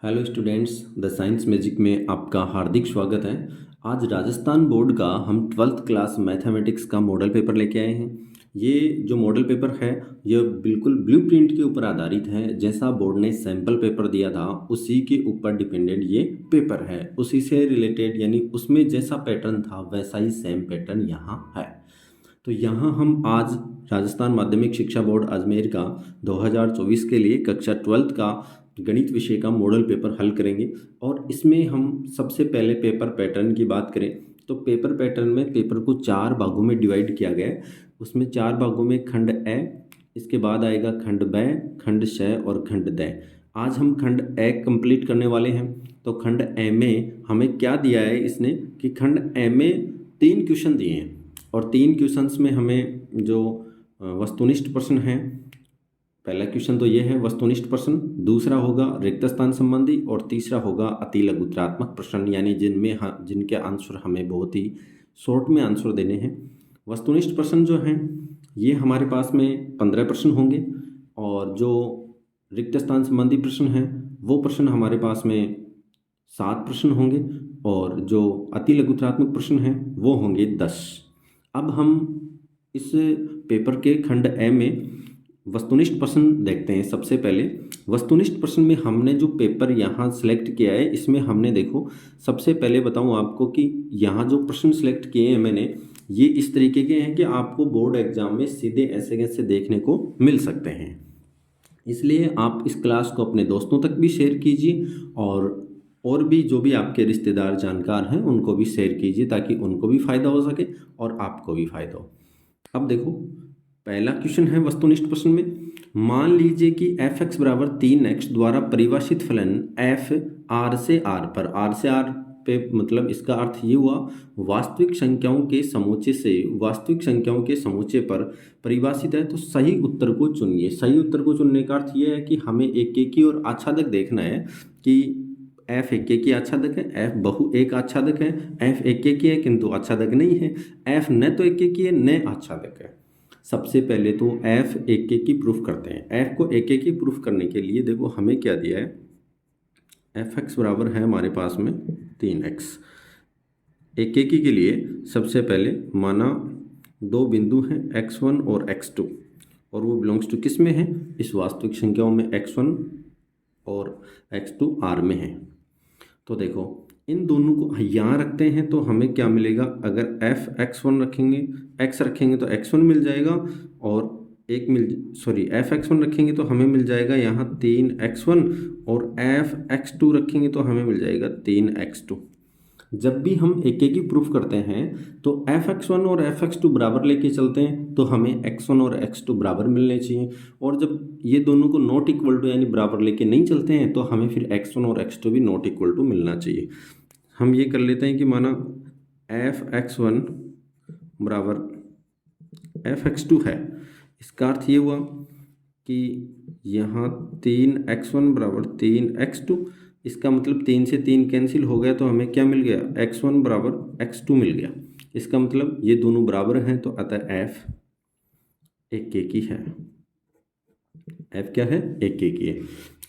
Hello students, the science magic में आपका हार्दिक स्वागत है। आज राजस्थान बोर्ड का हम 12th क्लास मैथमेटिक्स का मॉडल पेपर लेके आए हैं। ये जो मॉडल पेपर है यह बिल्कुल ब्लूप्रिंट के ऊपर आधारित है। जैसा बोर्ड ने सैम्पल पेपर दिया था उसी के ऊपर डिपेंडेंट ये पेपर है, उसी से रिलेटेड, यानी उसमें जैसा पैटर्न था वैसा ही सेम पैटर्न यहाँ है। तो यहाँ हम आज राजस्थान माध्यमिक शिक्षा बोर्ड अजमेर का 2024 के लिए कक्षा 12th का गणित विषय का मॉडल पेपर हल करेंगे। और इसमें हम सबसे पहले पेपर पैटर्न की बात करें तो पेपर पैटर्न में पेपर को 4 भागों में डिवाइड किया गया है। उसमें 4 भागों में खंड ए, इसके बाद आएगा खंड ब, खंड श और खंड द। आज हम खंड ए कंप्लीट करने वाले हैं। तो खंड ए में हमें क्या दिया है इसने कि खंड ए में 3 क्वेश्चन दिए हैं और 3 क्वेश्चंस में हमें जो वस्तुनिष्ठ प्रश्न है, पहला क्वेश्चन तो ये है वस्तुनिष्ठ प्रश्न, दूसरा होगा रिक्त स्थान संबंधी और तीसरा होगा अति लघुत्रात्मक प्रश्न, यानी जिनके आंसर हमें बहुत ही शॉर्ट में आंसर देने हैं। वस्तुनिष्ठ प्रश्न जो हैं ये हमारे पास में 15 प्रश्न होंगे और जो रिक्त स्थान संबंधी प्रश्न हैं वो प्रश्न हमारे पास में 7 प्रश्न होंगे और जो अति लघुत्रात्मक प्रश्न हैं वो होंगे 10। अब हम इस पेपर के खंड ए में वस्तुनिष्ठ प्रश्न देखते हैं। सबसे पहले वस्तुनिष्ठ प्रश्न में हमने जो पेपर यहाँ सेलेक्ट किया है इसमें हमने देखो, सबसे पहले बताऊँ आपको कि यहाँ जो प्रश्न सेलेक्ट किए हैं मैंने, ये इस तरीके के हैं कि आपको बोर्ड एग्जाम में सीधे ऐसे कैसे देखने को मिल सकते हैं। इसलिए आप इस क्लास को अपने दोस्तों तक भी शेयर कीजिए और भी जो भी आपके रिश्तेदार जानकार हैं उनको भी शेयर कीजिए ताकि उनको भी फ़ायदा हो सके और आपको भी फ़ायदा हो। अब देखो, पहला क्वेश्चन है वस्तुनिष्ठ प्रश्न में, मान लीजिए कि एफ एक्स बराबर 3x द्वारा परिभाषित फलन एफ आर से आर पर, आर से आर पे मतलब इसका अर्थ ये हुआ वास्तविक संख्याओं के समूचे से वास्तविक संख्याओं के समूचे पर परिभाषित है। तो सही उत्तर को चुनिए। सही उत्तर को चुनने का अर्थ ये है कि हमें एक एक की और आच्छादक देखना है कि एफ एक एक की आच्छादक है, एफ बहु एक आच्छादक है, एफ एक एक की है किंतु आच्छादक नहीं है, एफ न तो एक एक की है न आच्छादक है। सबसे पहले तो एफ एक एक की प्रूफ करते हैं। एफ को एक एक की प्रूफ करने के लिए देखो हमें क्या दिया है, एफ एक्स बराबर है हमारे पास में 3x। एक एक के लिए सबसे पहले माना 2 बिंदु हैं x1 और x2 और वो बिलोंग्स टू किस में है, इस वास्तविक संख्याओं में x1 और x2 R में है। तो देखो इन दोनों को यहाँ रखते हैं तो हमें क्या मिलेगा, अगर एफ x1 रखेंगे, x रखेंगे तो x1 मिल जाएगा और एफ x1 रखेंगे तो हमें मिल जाएगा यहाँ 3x1 और एफ x2 रखेंगे तो हमें मिल जाएगा 3x2। जब भी हम एक एक ही प्रूफ करते हैं तो एफ x1 और एफ x2 बराबर लेके चलते हैं तो हमें x1 और x2 बराबर मिलने चाहिए। और जब ये दोनों को नॉट इक्वल टू यानी बराबर लेके नहीं चलते हैं तो हमें फिर x1 और x2 भी नॉट इक्वल टू मिलना चाहिए। हम ये कर लेते हैं कि माना एफ x1 बराबर एफ x2 है। इसका अर्थ ये हुआ कि यहाँ 3x1 बराबर 3x2, इसका मतलब 3 से 3 कैंसिल हो गया तो हमें क्या मिल गया, x1 बराबर x2 मिल गया। इसका मतलब ये दोनों बराबर हैं तो अतः f एक एक ही है। f क्या है, एक एक ही है।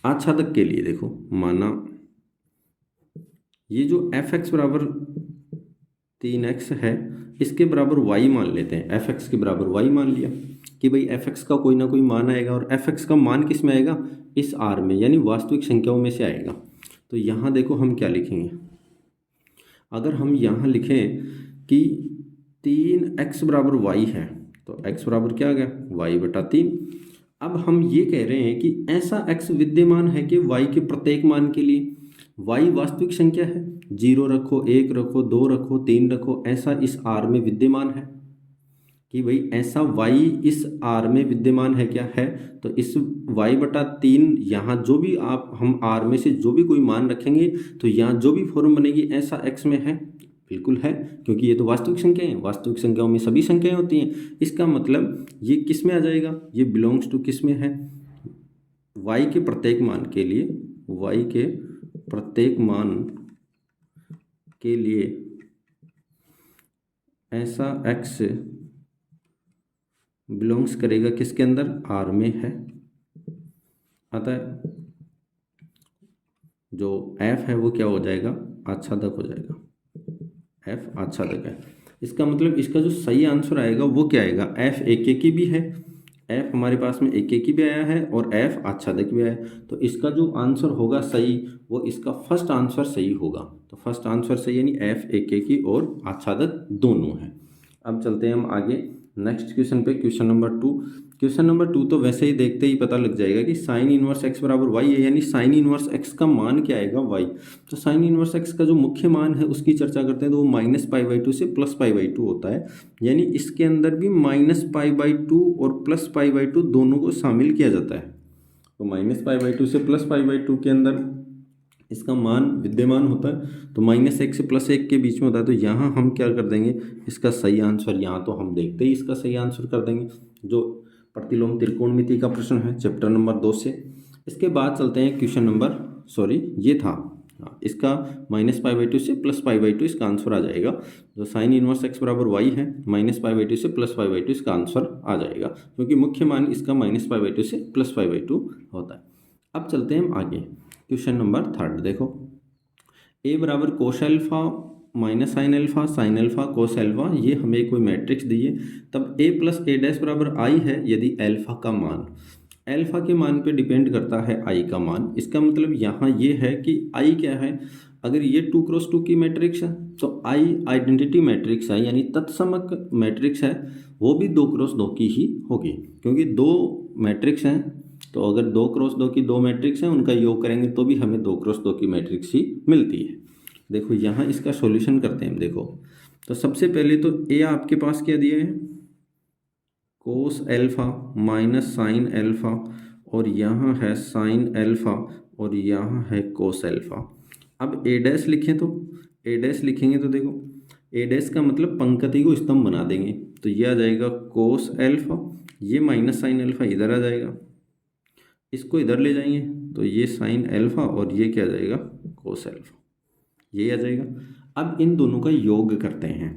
आच्छादक के लिए देखो, माना ये जो एफ एक्स बराबर 3x है इसके बराबर y मान लेते हैं। एफ एक्स के बराबर y मान लिया कि भाई एफ एक्स का कोई ना कोई मान आएगा और एफ एक्स का मान किस में आएगा, इस R में, यानी वास्तविक संख्याओं में से आएगा। तो यहाँ देखो हम क्या लिखेंगे, अगर हम यहाँ लिखें कि 3x बराबर y है तो x बराबर क्या आ गया, y बटा 3। अब हम ये कह रहे हैं कि ऐसा x विद्यमान है कि y के प्रत्येक मान के लिए, y वास्तविक संख्या है, 0 रखो, 1 रखो, 2 रखो, 3 रखो, ऐसा इस R में विद्यमान है कि भाई ऐसा y इस R में विद्यमान है, क्या है, तो इस y बटा 3 यहाँ जो भी हम R में से जो भी कोई मान रखेंगे तो यहाँ जो भी फॉर्म बनेगी ऐसा x में है, बिल्कुल है, क्योंकि ये तो वास्तविक संख्याएं हैं, वास्तविक संख्याओं में सभी संख्याएं होती हैं। इसका मतलब ये किस में आ जाएगा, ये बिलोंग्स टू किस में है, y के प्रत्येक मान के लिए, y के प्रत्येक मान के लिए ऐसा x बिलोंग्स करेगा किसके अंदर, R में है। अतः जो एफ है वो क्या हो जाएगा, आच्छादक हो जाएगा, एफ आच्छादक है। इसका मतलब इसका जो सही आंसर आएगा वो क्या आएगा, एफ एकेकी भी है, एफ हमारे पास में एकेकी भी आया है और एफ आच्छादक भी आया है, तो इसका जो आंसर होगा सही वो इसका फर्स्ट आंसर सही होगा। तो फर्स्ट आंसर सही यानी एफ एकेकी और आच्छादक दोनों है। अब चलते हैं हम आगे नेक्स्ट क्वेश्चन पे, क्वेश्चन नंबर 2। क्वेश्चन नंबर 2 तो वैसे ही देखते ही पता लग जाएगा कि साइन इनवर्स एक्स बराबर वाई है, यानी साइन इनवर्स एक्स का मान क्या आएगा, वाई। तो साइन इनवर्स एक्स का जो मुख्य मान है उसकी चर्चा करते हैं तो वो -π/2 से +π/2 होता है, यानी इसके अंदर भी -π/2 और +π/2 दोनों को शामिल किया जाता है। तो -π/2 से +π/2 के अंदर इसका मान विद्यमान होता है, तो -1 से +1 के बीच में होता है। तो यहाँ हम क्या कर देंगे, इसका सही आंसर यहाँ तो हम देखते ही इसका सही आंसर कर देंगे, जो प्रतिलोम त्रिकोणमिति का प्रश्न है चैप्टर नंबर 2 से। इसके बाद चलते हैं क्वेश्चन नंबर, सॉरी ये था इसका -π/2 से +π/2 इसका आंसर आ जाएगा। जो साइन इनवर्स एक्स बराबर वाई है, -π/2 से +π/2 इसका आंसर आ जाएगा, क्योंकि मुख्य मान इसका -π/2 से +π/2 होता है। अब चलते हैं हम आगे, क्वेश्चन नंबर 3 देखो, ए बराबर कोस एल्फा माइनस साइन एल्फा कोस एल्फा, ये हमें कोई मैट्रिक्स दी है, तब ए प्लस ए डैश बराबर आई है यदि एल्फा का मान, एल्फा के मान पे डिपेंड करता है आई का मान। इसका मतलब यहाँ ये है कि आई क्या है, अगर ये 2x2 की मैट्रिक्स है तो आई आइडेंटिटी मैट्रिक्स है, यानी तत्समक मैट्रिक्स है, वो भी 2x2 की ही होगी, क्योंकि दो मैट्रिक्स हैं। तो अगर 2x2 की दो मैट्रिक्स हैं उनका योग करेंगे तो भी हमें 2x2 की मैट्रिक्स ही मिलती है। देखो यहाँ इसका सॉल्यूशन करते हैं। देखो तो सबसे पहले तो ए आपके पास क्या दिया है, कोस एल्फा माइनस साइन एल्फा, और यहाँ है साइन एल्फा, और यहाँ है कोस एल्फा। अब ए डैश लिखें तो ए डैश लिखेंगे तो देखो ए डैश का मतलब पंक्ति को स्तंभ बना देंगे, तो ये आ जाएगा कोस एल्फा, ये माइनस साइन एल्फा इधर आ जाएगा, इसको इधर ले जाएंगे तो ये साइन एल्फा और ये क्या आ जाएगा, कोस एल्फा, ये आ जाएगा। अब इन दोनों का योग करते हैं,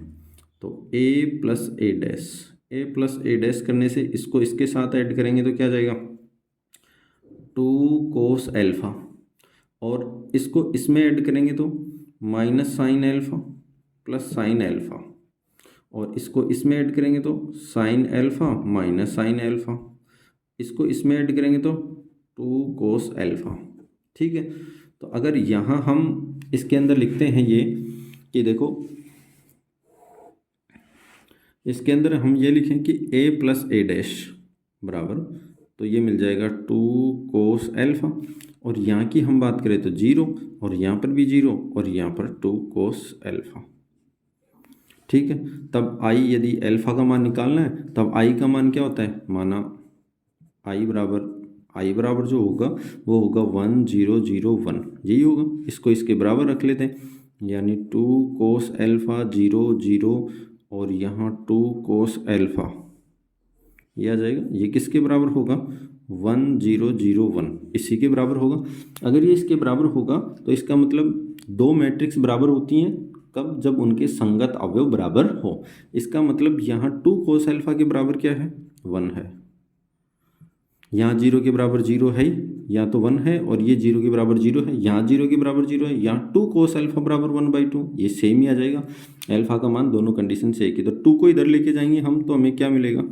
तो ए प्लस ए डैश करने से इसको इसके साथ ऐड करेंगे तो क्या आ जाएगा, 2 कोस एल्फा, और इसको इसमें ऐड करेंगे तो minus sine alpha plus sine alpha, और इसको इसमें ऐड करेंगे तो sine alpha minus sine alpha, इसको इसमें ऐड करेंगे तो 2 कोस एल्फा। ठीक है, तो अगर यहाँ हम इसके अंदर लिखते हैं ये कि देखो इसके अंदर हम ये लिखें कि ए प्लस ए डैश बराबर, तो ये मिल जाएगा 2 कोस एल्फा, और यहाँ की हम बात करें तो 0, और यहाँ पर भी 0, और यहाँ पर 2 कोस एल्फा। ठीक है, तब आई यदि एल्फा का मान निकालना है तब आई का मान क्या होता है, माना आई बराबर जो होगा वो होगा 1 0 0 1, यही होगा। इसको इसके बराबर रख लेते हैं, यानी 2 कोस एल्फा 0 0, और यहाँ 2 कोस एल्फा, ये आ जाएगा। ये किसके बराबर होगा, 1 0 0 1, इसी के बराबर होगा। अगर ये इसके बराबर होगा तो इसका मतलब दो मैट्रिक्स बराबर होती हैं कब, जब उनके संगत अवयव बराबर हो। इसका मतलब यहाँ 2 कोस एल्फा के बराबर क्या है, 1 है, यहाँ 0 के बराबर 0 है, या तो 1 है, और ये 0 के बराबर 0 है, यहाँ 0 के बराबर 0 है, यहाँ 2 कोस एल्फा बराबर 1/2, ये सेम ही आ जाएगा। एल्फा का मान दोनों कंडीशन से एक ही, तो 2 को इधर लेके जाएंगे हम तो हमें क्या मिलेगा,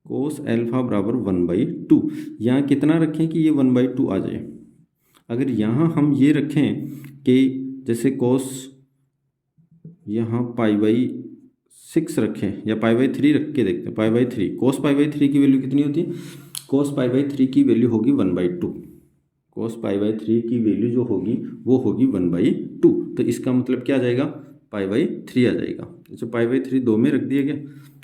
कोस एल्फा बराबर 1/2। यहाँ कितना रखें कि ये 1/2 आ जाए। अगर यहाँ हम ये रखें कि जैसे कोस यहाँ π/6 रखें या π/3 रख के देखते हैं, π/3, कोस π/3 की वैल्यू कितनी होती है, कोस π/3 की वैल्यू होगी 1/2, कोस π/3 की वैल्यू जो होगी वो होगी 1/2, तो इसका मतलब क्या आ जाएगा, π/3 आ जाएगा। अच्छा, π/3 दो में रख दिया गया,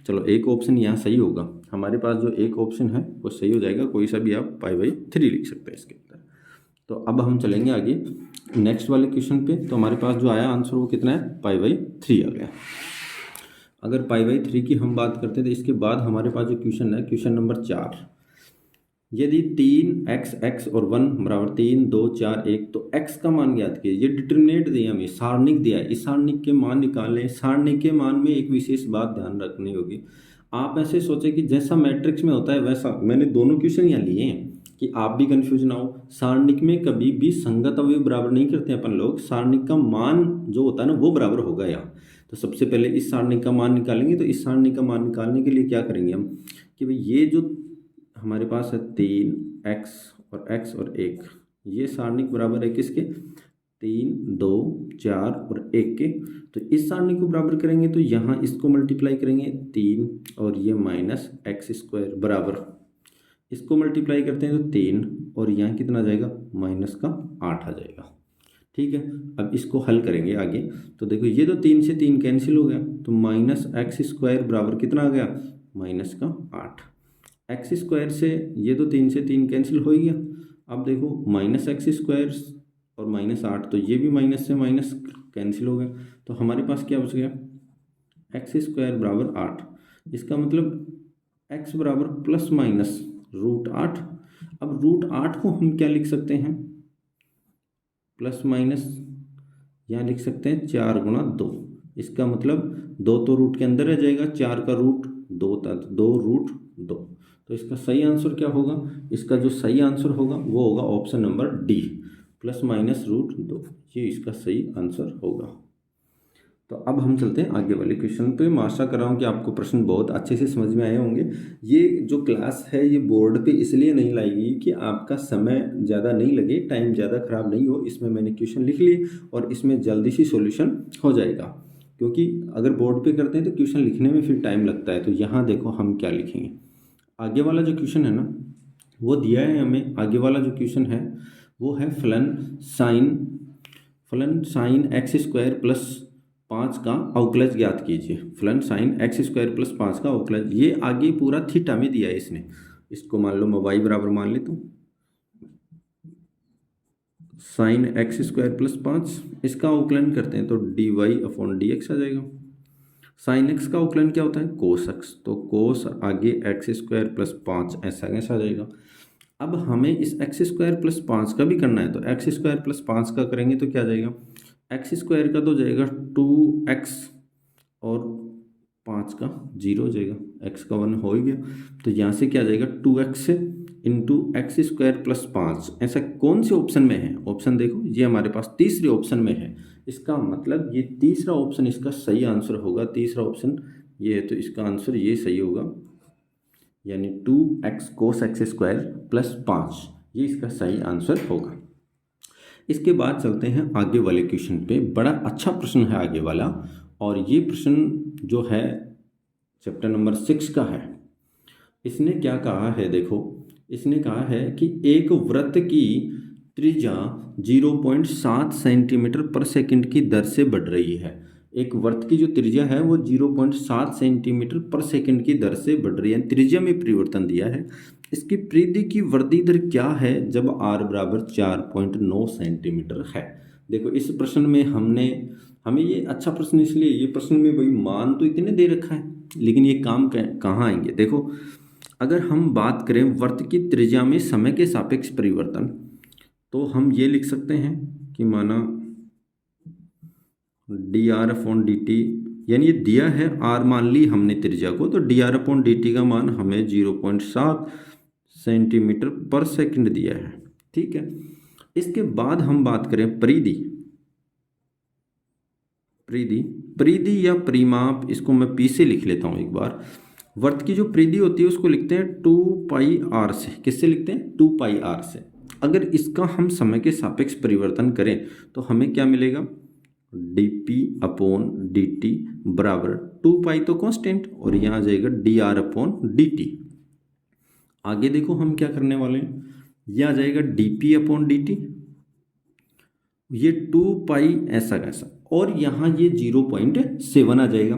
चलो एक ऑप्शन यहाँ सही होगा, हमारे पास जो एक ऑप्शन है वो सही हो जाएगा, कोई सा भी आप π/3 लिख सकते हैं इसके अंदर। तो अब हम चलेंगे आगे नेक्स्ट वाले क्वेश्चन पे, तो हमारे पास जो आया आंसर वो कितना है, π/3 आ गया। अगर π/3 की हम बात करते हैं तो इसके बाद हमारे पास जो क्वेश्चन है, क्वेश्चन नंबर 4, यदि 3x और 1 बराबर 3 2 4 1, तो x का मान ज्ञात कीजिए। ये डिटरमिनेंट दिया हमें, सारणिक दिया है, इस सारणिक के मान निकालने। सारणिक के मान में एक विशेष बात ध्यान रखनी होगी, आप ऐसे सोचें कि जैसा मैट्रिक्स में होता है वैसा, मैंने दोनों क्वेश्चन यहाँ लिए हैं कि आप भी कंफ्यूज ना हो। सारणिक में कभी भी संगत अवयव बराबर नहीं करते अपन लोग, सारणिक का मान जो होता है ना वो बराबर होगा यहाँ। तो सबसे पहले इस सारणिक का मान निकालेंगे, तो इस सारणिक का मान निकालने के लिए क्या करेंगे हम कि भाई ये जो हमारे पास है 3x और 1, ये सारणिक बराबर है किसके, 3, 2, 4 और 1 के। तो इस सारणी को बराबर करेंगे तो यहाँ इसको मल्टीप्लाई करेंगे 3 और ये -x² बराबर, इसको मल्टीप्लाई करते हैं तो 3 और यहाँ कितना आ जाएगा, -8 आ जाएगा। ठीक है, अब इसको हल करेंगे आगे। तो देखो ये तो 3 से 3 कैंसिल हो गया, तो -x² बराबर कितना आ गया, -8। x² से ये तो 3 से 3 कैंसिल हो ही गया। अब देखो -x² और -8, तो ये भी माइनस से माइनस कैंसिल हो गया। तो हमारे पास क्या बच गया, x² बराबर 8। इसका मतलब x बराबर ±√8। अब √8 को हम क्या लिख सकते हैं, प्लस माइनस यहाँ लिख सकते हैं 4 गुणा 2। इसका मतलब 2 तो रूट के अंदर रह जाएगा, 4 का रूट 2 था, 2√2। तो इसका सही आंसर क्या होगा, इसका जो सही आंसर होगा वो होगा ऑप्शन नंबर डी, ±√2। ये इसका सही आंसर होगा। तो अब हम चलते हैं आगे वाले क्वेश्चन पे। मैं आशा कर रहा हूँ कि आपको प्रश्न बहुत अच्छे से समझ में आए होंगे। ये जो क्लास है ये बोर्ड पे इसलिए नहीं लाई गई कि आपका समय ज़्यादा नहीं लगे, टाइम ज़्यादा ख़राब नहीं हो। इसमें मैंने क्वेश्चन लिख लिए और इसमें जल्दी से सॉल्यूशन हो जाएगा, क्योंकि अगर बोर्ड पे करते हैं तो क्वेश्चन लिखने में फिर टाइम लगता है। तो यहाँ देखो हम क्या लिखेंगे, आगे वाला जो क्वेश्चन है ना वो दिया है हमें। आगे वाला जो क्वेश्चन है वो है फलन साइन x² प्लस 5 का अवकलज ज्ञात कीजिए। फलन साइन x² प्लस 5 का अवकलज, ये आगे पूरा थीटा में दिया है इसने। इसको मान लो मैं y बराबर मान लेता हूँ, साइन x² प्लस 5, इसका अवकलन करते हैं तो dy/dx आ जाएगा। साइन x का अवकलन क्या होता है, कोस x, तो कोस आगे x² प्लस 5 ऐसा कैसा आ जाएगा। अब हमें इस x² प्लस 5 का भी करना है, तो x² प्लस 5 का करेंगे तो क्या जाएगा, x² का तो जाएगा 2x और 5 का 0 हो जाएगा, x का 1 हो ही गया। तो यहाँ से क्या जाएगा 2x इंटू x² प्लस 5। ऐसा कौन से ऑप्शन में है, ऑप्शन देखो ये हमारे पास तीसरे ऑप्शन में है। इसका मतलब ये तीसरा ऑप्शन इसका सही आंसर होगा। तीसरा ऑप्शन ये है तो इसका आंसर ये सही होगा, यानी 2x कोस x² प्लस 5, ये इसका सही आंसर होगा। इसके बाद चलते हैं आगे वाले क्वेश्चन पे। बड़ा अच्छा प्रश्न है आगे वाला, और ये प्रश्न जो है चैप्टर नंबर 6 का है। इसने क्या कहा है, देखो इसने कहा है कि एक वृत्त की त्रिज्या 0.7 सेंटीमीटर पर सेकंड की दर से बढ़ रही है। एक वृत्त की जो त्रिज्या है वो 0.7 सेंटीमीटर पर सेकंड की दर से बढ़ रही है, त्रिज्या में परिवर्तन दिया है। इसकी परिधि की वृद्धि दर क्या है जब r बराबर 4.9 सेंटीमीटर है। देखो इस प्रश्न में हमें ये अच्छा प्रश्न इसलिए, ये प्रश्न में भाई मान तो इतने दे रखा है, लेकिन ये काम कहाँ आएंगे। देखो अगर हम बात करें वृत्त की त्रिज्या में समय के सापेक्ष परिवर्तन, तो हम ये लिख सकते हैं कि माना dr/dt, यानी ये दिया है r मान ली हमने त्रिज्या को, तो dr/dt का मान हमें 0.7 सेंटीमीटर पर सेकंड दिया है। ठीक है, इसके बाद हम बात करें परिधि या परिमाप, इसको मैं p से लिख लेता हूँ एक बार। वृत्त की जो परिधि होती है उसको लिखते हैं 2πr से। किससे लिखते हैं, 2πr से। अगर इसका हम समय के सापेक्ष परिवर्तन करें तो हमें क्या मिलेगा, dp/dt बराबर 2π तो कांस्टेंट, और यहाँ आ जाएगा dr/dt। आगे देखो हम क्या करने वाले हैं, यह आ जाएगा dp/dt, ये 2π ऐसा कैसा, और यहाँ ये 0.7 आ जाएगा,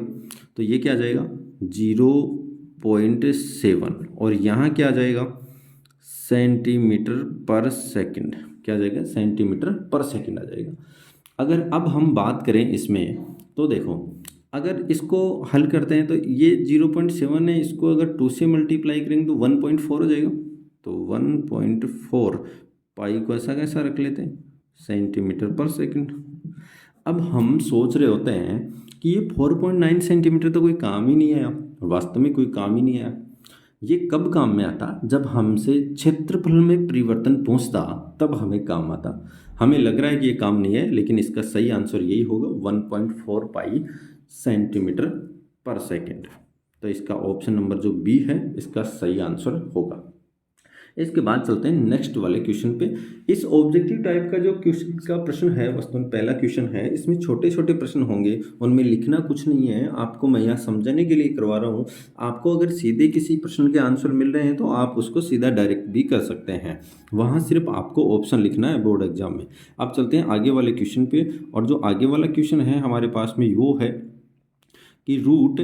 तो ये क्या आ जाएगा 0.7, और यहाँ क्या आ जाएगा सेंटीमीटर पर सेकंड, क्या आ जाएगा सेंटीमीटर पर सेकंड आ जाएगा। अगर अब हम बात करें इसमें, तो देखो अगर इसको हल करते हैं तो ये 0.7 है, इसको अगर 2 से मल्टीप्लाई करेंगे तो 1.4 हो जाएगा। तो 1.4 पाई को ऐसा कैसा रख लेते हैं सेंटीमीटर पर सेकंड। अब हम सोच रहे होते हैं कि ये 4.9 सेंटीमीटर तो कोई काम ही नहीं आया, वास्तव में कोई काम ही नहीं आया। ये कब काम में आता? जब हमसे क्षेत्रफल में परिवर्तन पूछता तब हमें काम आता। हमें लग रहा है कि ये काम नहीं है, लेकिन इसका सही आंसर यही होगा 1.4 पाई सेंटीमीटर पर सेकेंड। तो इसका ऑप्शन नंबर जो बी है इसका सही आंसर होगा। इसके बाद चलते हैं नेक्स्ट वाले क्वेश्चन पे। इस ऑब्जेक्टिव टाइप का जो क्वेश्चन का प्रश्न है, वस्तुतः पहला क्वेश्चन है, इसमें छोटे छोटे प्रश्न होंगे, उनमें लिखना कुछ नहीं है, आपको मैं यहाँ समझाने के लिए करवा रहा हूँ। आपको अगर सीधे किसी प्रश्न के आंसर मिल रहे हैं तो आप उसको सीधा डायरेक्ट भी कर सकते हैं, वहाँ सिर्फ आपको ऑप्शन लिखना है बोर्ड एग्जाम में। अब चलते हैं आगे वाले क्वेश्चन पे, और जो आगे वाला क्वेश्चन है हमारे पास में वो है कि रूट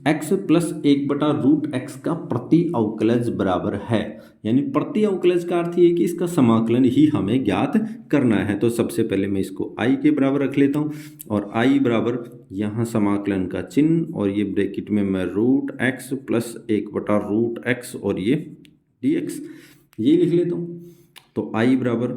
एक्स प्लस 1/√x का प्रति अवकलज बराबर है। यानी प्रति अवकलज का अर्थ ये कि इसका समाकलन ही हमें ज्ञात करना है। तो सबसे पहले मैं इसको i के बराबर रख लेता हूँ, और i बराबर यहाँ समाकलन का चिन्ह, और ये ब्रैकेट में मैं √x प्लस 1/√x और ये dx ये लिख लेता हूँ। तो i बराबर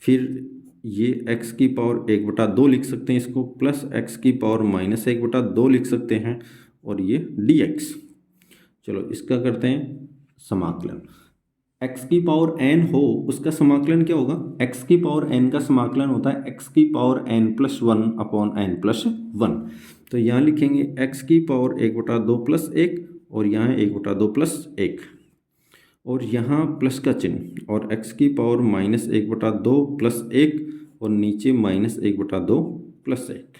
फिर ये x की पावर 1/2 लिख सकते हैं इसको, प्लस x की पावर -1/2 लिख सकते हैं, और ये dx। चलो इसका करते हैं समाकलन। x की पावर n हो उसका समाकलन क्या होगा? x की पावर n का समाकलन होता है x की पावर n+1/n+1। तो यहाँ लिखेंगे x की पावर 1/2 + 1, और यहाँ 1/2 + 1, और यहाँ प्लस का चिन्ह, और x की पावर -1/2 + 1, और नीचे -1/2 + 1।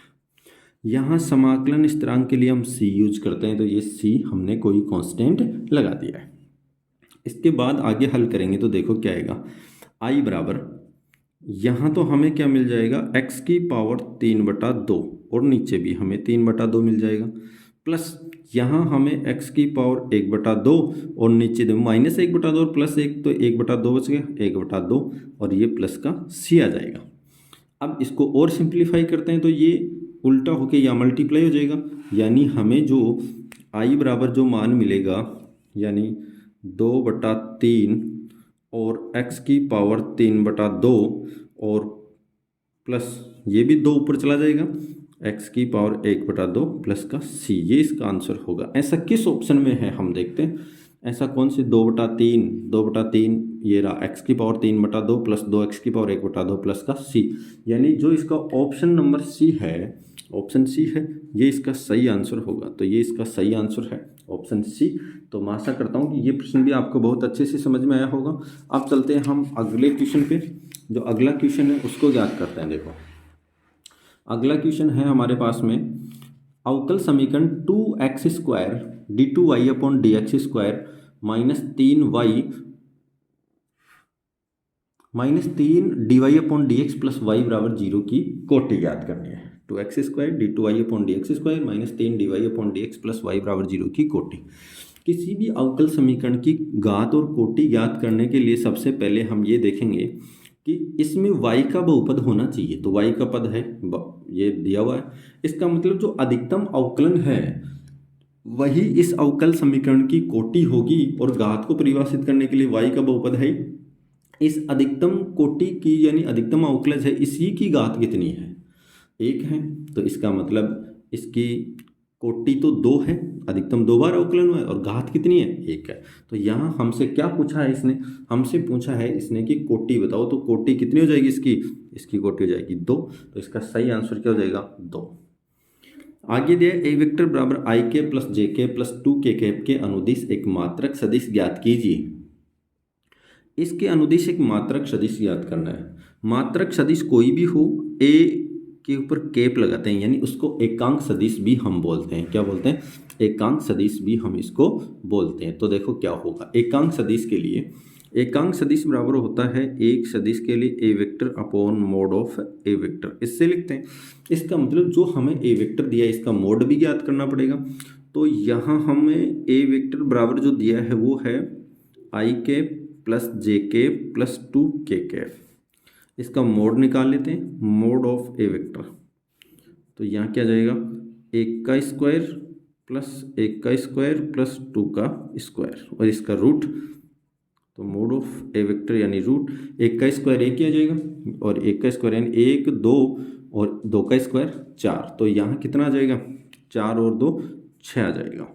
यहाँ समाकलन स्थिरांक के लिए हम c यूज करते हैं, तो ये c हमने कोई कांस्टेंट लगा दिया है। इसके बाद आगे हल करेंगे तो देखो क्या आएगा। i बराबर यहाँ तो हमें क्या मिल जाएगा, x की पावर 3/2, और नीचे भी हमें 3/2 मिल जाएगा, प्लस यहाँ हमें x की पावर 1/2, और नीचे -1/2 और +1, तो 1/2 बच गया, 1/2, और ये प्लस का c आ जाएगा। अब इसको और सिंप्लीफाई करते हैं तो ये उल्टा होके या मल्टीप्लाई हो जाएगा, यानी हमें जो i बराबर जो मान मिलेगा, यानी 2/3 और x की पावर 3/2, और प्लस ये भी 2 ऊपर चला जाएगा, x की पावर 1/2 प्लस का c, ये इसका आंसर होगा। ऐसा किस ऑप्शन में है हम देखते हैं, ऐसा कौन से 2/3 ये रहा, x की पावर 3/2 प्लस 2x की पावर 1/2 प्लस का c, यानी जो इसका ऑप्शन नंबर c है, ऑप्शन सी है, ये इसका सही आंसर होगा। तो ये इसका सही आंसर है ऑप्शन सी। तो मैं आशा करता हूँ कि ये प्रश्न भी आपको बहुत अच्छे से समझ में आया होगा। अब चलते हैं हम अगले क्वेश्चन पे। जो अगला क्वेश्चन है उसको ज्ञात करते हैं। देखो अगला क्वेश्चन है हमारे पास में, अवकल समीकरण 2x² d2y/dx² -3 dy/dx + y = 0 की कोटि ज्ञात करनी है। 2x² d2y/dx² -3 dy/dx + y = 0 की कोटि। किसी भी अवकल समीकरण की घात और कोटि ज्ञात करने के लिए सबसे पहले हम ये देखेंगे कि इसमें y का बहुपद होना चाहिए। तो y का पद है, ये दिया हुआ है, इसका मतलब जो अधिकतम अवकलन है वही इस अवकल समीकरण की कोटि होगी, और घात को परिभाषित करने के लिए y का बहुपद है। इस अधिकतम कोटि की यानी अधिकतम अवकलज है, इसी की घात कितनी है? 1 है। तो इसका मतलब इसकी कोटि तो 2 है, अधिकतम 2 बार अवकलन हुआ है, और घात कितनी है? 1 है। तो यहाँ हमसे क्या पूछा है इसने? हमसे पूछा है इसने कि कोटि बताओ। तो कोटि कितनी हो जाएगी इसकी कोटि हो जाएगी 2। तो इसका सही आंसर क्या हो जाएगा? 2। आगे दिया ए वेक्टर बराबर ik + jk + 2k के अनुदिश एक मात्रक सदिश ज्ञात कीजिए। इसके अनुदिश एक मात्रक सदिश ज्ञात करना है। मात्रक सदिश कोई भी हो, ए के ऊपर कैप लगाते हैं, यानी उसको एकांक सदिश भी हम बोलते हैं। क्या बोलते हैं? एकांक सदिश भी हम इसको बोलते हैं। तो देखो क्या होगा। एकांक सदिश के लिए एकांक सदिश बराबर होता है एक सदिश के लिए A vector upon mod of A vector. इससे लिखते हैं, इसका मतलब जो हमें ए वेक्टर दिया है इसका मोड भी ज्ञात करना पड़ेगा। तो यहाँ हमें ए वेक्टर बराबर जो दिया है वो है ik + jk + 2k। इसका मोड निकाल लेते हैं, मोड ऑफ ए वेक्टर। तो यहाँ क्या जाएगा? 1 का स्क्वायर प्लस 1 का स्क्वायर प्लस 2 का स्क्वायर, और इसका रूट। तो मोड ऑफ ए वेक्टर यानी रूट 1 का स्क्वायर 1 किया जाएगा, और 1 का स्क्वायर यानी 1 2, और 2 का स्क्वायर 4। तो यहाँ कितना आ जाएगा? 4 और 2 6 आ जाएगा।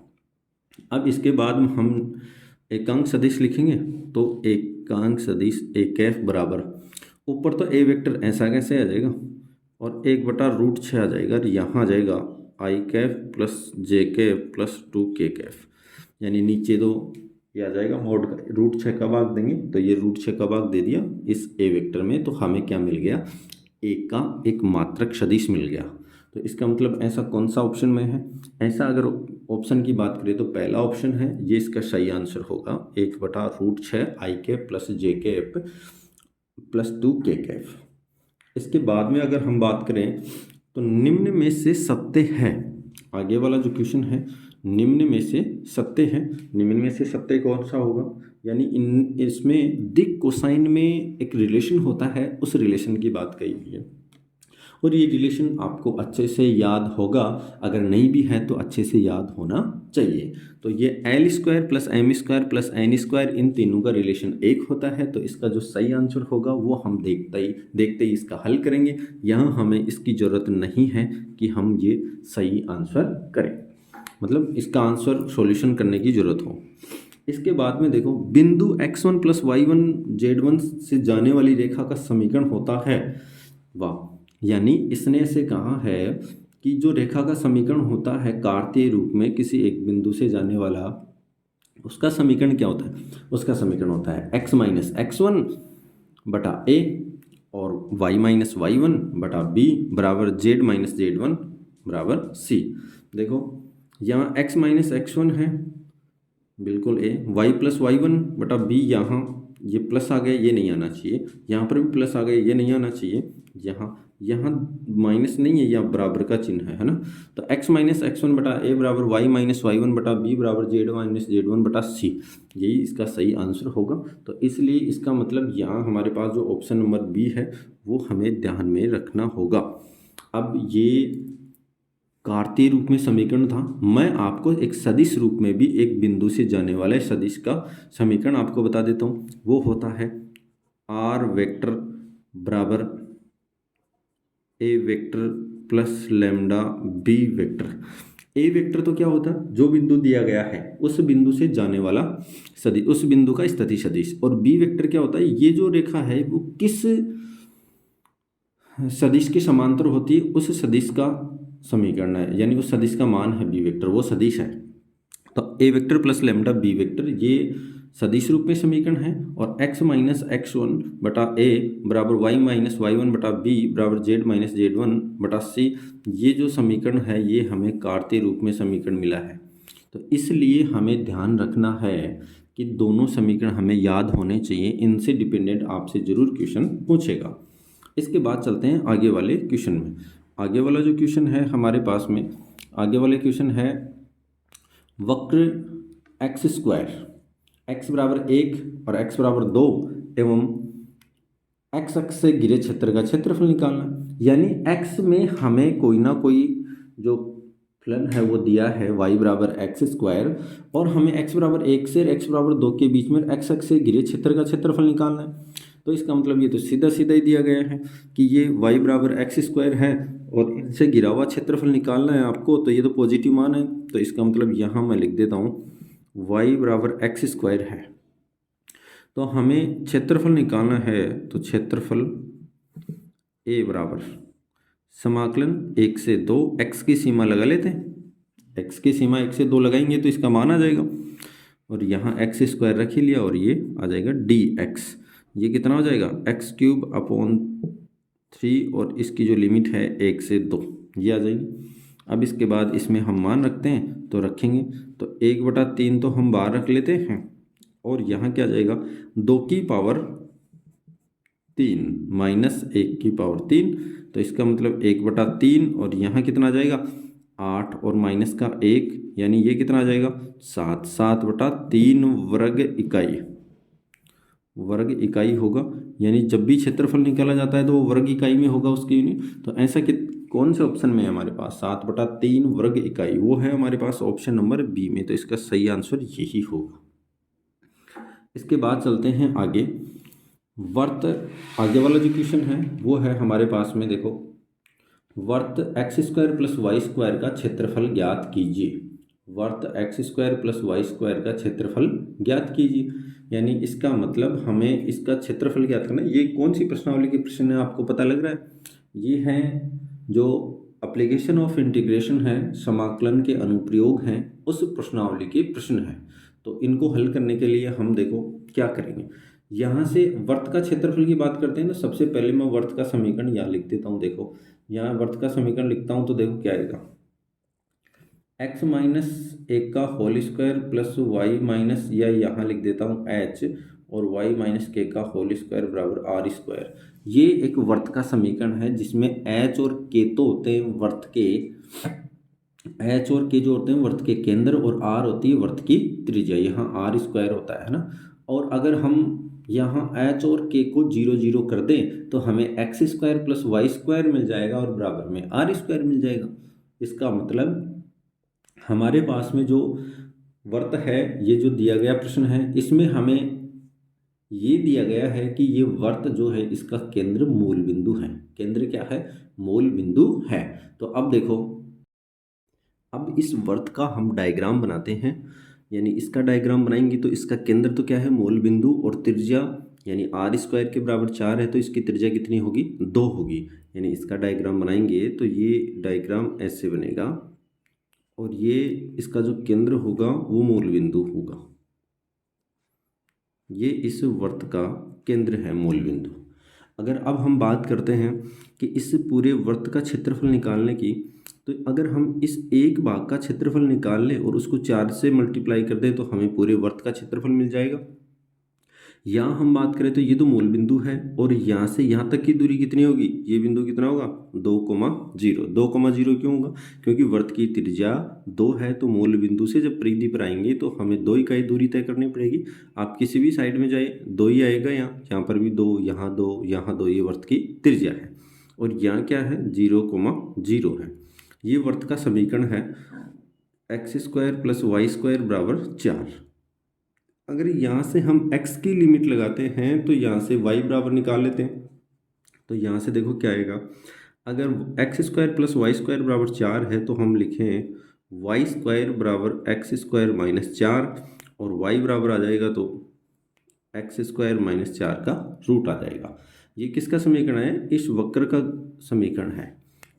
अब इसके बाद हम एकांक सदिश लिखेंगे। तो एकांक सदिश एक एफ बराबर, ऊपर तो ए वेक्टर ऐसा कैसे आ जाएगा और 1/√6 आ जाएगा, और यहाँ आ जाएगा आई कैफ प्लस जे कैफ प्लस 2 k कैफ, यानी नीचे तो ये आ जाएगा मोड का √6 का भाग देंगे, तो ये √6 का भाग दे दिया इस ए वेक्टर में, तो हमें क्या मिल गया, ए का एक मात्रक सदिश मिल गया। तो इसका मतलब ऐसा कौन सा ऑप्शन में है, ऐसा अगर ऑप्शन की बात करें तो पहला ऑप्शन है, ये इसका सही आंसर होगा 1/√6 आई कैफ प्लस जे कैफ प्लस 2 k कैफ। इसके बाद में अगर हम बात करें तो निम्न में से सत्य है, आगे वाला जो क्वेश्चन है निम्न में से सत्य है, निम्न में से सत्य कौन सा होगा, यानी इसमें दिक कोसाइन में एक रिलेशन होता है, उस रिलेशन की बात कही हुई है, और ये रिलेशन आपको अच्छे से याद होगा, अगर नहीं भी है तो अच्छे से याद होना चाहिए। तो ये l² plus m² plus n² इन तीनों का रिलेशन एक होता है, तो इसका जो सही आंसर होगा वो हम देखते ही इसका हल करेंगे। यहाँ हमें इसकी ज़रूरत नहीं है कि हम ये सही आंसर करें, मतलब इसका आंसर सॉल्यूशन करने की ज़रूरत हो। इसके बाद में देखो, बिंदु x1 प्लस y1 z1 से जाने वाली रेखा का समीकरण होता है, वाह, यानी इसने ऐसे कहा है कि जो रेखा का समीकरण होता है कार्तीय रूप में किसी एक बिंदु से जाने वाला, उसका समीकरण क्या होता है, उसका समीकरण होता है x माइनस x1 बटा a और y माइनस y1 बटा b बराबर z माइनस z1 बराबर c। देखो यहाँ x माइनस x1 है, बिल्कुल a, y प्लस y1 बटा b, यहाँ ये प्लस आ गया, ये नहीं आना चाहिए, यहाँ पर भी प्लस आ गया, ये नहीं आना चाहिए, यहाँ माइनस नहीं है, यहाँ बराबर का चिन्ह है ना। तो x माइनस x1 बटा a बराबर y माइनस y1 बटा b बराबर z माइनस z1 बटा c, यही इसका सही आंसर होगा। तो इसलिए इसका मतलब यहाँ हमारे पास जो ऑप्शन नंबर बी है वो हमें ध्यान में रखना होगा। अब ये कार्तीय रूप में समीकरण था, मैं आपको एक सदिश रूप में भी एक बिंदु से जाने वाले सदिश का समीकरण आपको बता देता हूँ। वो होता है r वेक्टर बराबर A vector plus lambda B vector. A vector तो क्या होता है, जो बिंदु दिया गया है उस बिंदु से जाने वाला सदिश, उस बिंदु का स्थिति सदिश, और बी वेक्टर क्या होता है, ये जो रेखा है वो किस सदिश के समांतर होती है, उस सदिश का समीकरण है, यानी उस सदिश का मान है बी वेक्टर, वो सदिश है। तो A vector plus lambda B vector ये सदिश रूप में समीकरण है, और x माइनस x1 बटा a बराबर y माइनस y1 बटा b बराबर z माइनस z1 बटा c, ये जो समीकरण है ये हमें कार्तीय रूप में समीकरण मिला है। तो इसलिए हमें ध्यान रखना है कि दोनों समीकरण हमें याद होने चाहिए, इनसे डिपेंडेंट आपसे जरूर क्वेश्चन पूछेगा। इसके बाद चलते हैं आगे वाले क्वेश्चन में। आगे वाला जो क्वेश्चन है हमारे पास में, आगे वाले क्वेश्चन है वक्र x² x बराबर 1 और x बराबर 2 एवं x अक्ष से घिरे क्षेत्र का क्षेत्रफल निकालना। यानी x में हमें कोई ना कोई जो फलन है वो दिया है y बराबर x², और हमें x बराबर 1 से x बराबर 2 के बीच में x अक्ष से घिरे क्षेत्र का क्षेत्रफल निकालना है। तो इसका मतलब ये तो सीधा सीधा ही दिया गया है कि ये y बराबर x² है और इनसे घिरा हुआ क्षेत्रफल निकालना है आपको, तो ये तो पॉजिटिव मान है। तो इसका मतलब यहाँ मैं लिख देता हूँ y बराबर x² है, तो हमें क्षेत्रफल निकालना है, तो क्षेत्रफल a बराबर समाकलन 1 से 2, x की सीमा लगा लेते हैं, x की सीमा 1 से 2 लगाएंगे तो इसका मान आ जाएगा, और यहाँ x² रख ही लिया और ये आ जाएगा dx, ये कितना हो जाएगा x³ अपॉन 3, और इसकी जो लिमिट है 1 से 2 ये आ जाएगी। अब इसके बाद इसमें हम मान रखते हैं तो रखेंगे, तो 1/3 तो हम बाहर रख लेते हैं, और यहाँ क्या आ जाएगा 2 की पावर 3 माइनस 1 की पावर 3, तो इसका मतलब 1/3, और यहाँ कितना आ जाएगा 8 और माइनस का 1, यानी ये कितना आ जाएगा 7, 7/3 वर्ग इकाई होगा। यानी जब भी क्षेत्रफल निकाला जाता है तो वो वर्ग इकाई में होगा उसकी यूनिट। तो ऐसा कि कौन से ऑप्शन में है हमारे पास 7/3 वर्ग इकाई, वो है हमारे पास ऑप्शन नंबर बी में, तो इसका सही आंसर यही होगा। इसके बाद चलते हैं आगे, आगे वाला जो क्वेश्चन है वो है हमारे पास में, देखो वर्त x² प्लस y² का क्षेत्रफल ज्ञात कीजिए। वर्त x square plus Y square का क्षेत्रफल ज्ञात कीजिए। यानी इसका मतलब हमें इसका क्षेत्रफल ज्ञात करना है। ये कौन सी प्रश्नावली के प्रश्न है, आपको पता लग रहा है? ये हैं जो एप्लीकेशन ऑफ इंटीग्रेशन है, समाकलन के अनुप्रयोग हैं, उस प्रश्नावली के प्रश्न हैं। तो इनको हल करने के लिए हम देखो क्या करेंगे। यहाँ से वर्त का क्षेत्रफल की बात करते हैं तो सबसे पहले मैं वर्त का समीकरण यहाँ लिख देता हूँ। देखो यहाँ वर्त का समीकरण लिखता हूँ तो देखो क्या आएगा, एक्स माइनस एक का whole square plus y minus, या यहाँ लिख देता हूँ एच, और वाई माइनस के का होल स्क्वायर बराबर आर स्क्वायर। ये एक वर्त का समीकरण है जिसमें एच और के तो होते हैं वर्त के, एच और के जो होते हैं वर्त के केंद्र, और आर होती है वर्त की त्रिज्या। यहाँ आर स्क्वायर होता है ना। और अगर हम यहाँ एच और के को 0 0 कर दें तो हमें X square plus Y square मिल जाएगा और बराबर में आर स्क्वायर मिल जाएगा। इसका मतलब हमारे पास में जो वर्त है, ये जो दिया गया प्रश्न है, इसमें हमें ये दिया गया है कि ये वर्त जो है इसका केंद्र मूल बिंदु है। केंद्र क्या है? मूल बिंदु है। तो अब देखो, अब इस वर्त का हम डायग्राम बनाते हैं। यानी इसका डायग्राम बनाएंगे तो इसका केंद्र तो क्या है? मूल बिंदु, और त्रिज्या यानी आर स्क्वायर के बराबर 4 है तो इसकी त्रिज्या कितनी होगी? 2 होगी। यानी इसका डायग्राम बनाएंगे तो ये डायग्राम ऐसे बनेगा, और ये इसका जो केंद्र होगा वो मूल बिंदु होगा। ये इस वर्त का केंद्र है, मूल बिंदु। अगर अब हम बात करते हैं कि इस पूरे वर्त का क्षेत्रफल निकालने की, तो अगर हम इस एक भाग का क्षेत्रफल निकाल लें और उसको 4 से मल्टीप्लाई कर दें तो हमें पूरे वर्त का क्षेत्रफल मिल जाएगा। यहाँ हम बात करें तो ये तो मूल बिंदु है, और यहाँ से यहाँ तक की दूरी कितनी होगी? ये बिंदु कितना होगा? 2,0। 2,0 क्यों होगा? क्योंकि वर्त की त्रिज्या 2 है, तो मूल बिंदु से जब परिधि पर आएंगे तो हमें 2 इकाई दूरी तय करनी पड़ेगी। आप किसी भी साइड में जाए 2 ही आएगा। यहाँ पर भी 2, यहाँ 2, यहाँ 2, ये वर्त की त्रिज्या है। और यहाँ क्या है? 0,0 है। ये वर्त का समीकरण है x square plus Y square बराबर 4। अगर यहाँ से हम x की लिमिट लगाते हैं तो यहाँ से y बराबर निकाल लेते हैं। तो यहाँ से देखो क्या आएगा, अगर x square plus Y square बराबर 4 है तो हम लिखें वाई स्क्वायर बराबर एक्स स्क्वायर माइनस 4, और y बराबर आ जाएगा तो एक्स स्क्वायर माइनस 4 का रूट आ जाएगा। ये किसका समीकरण है? इस वक्र का समीकरण है।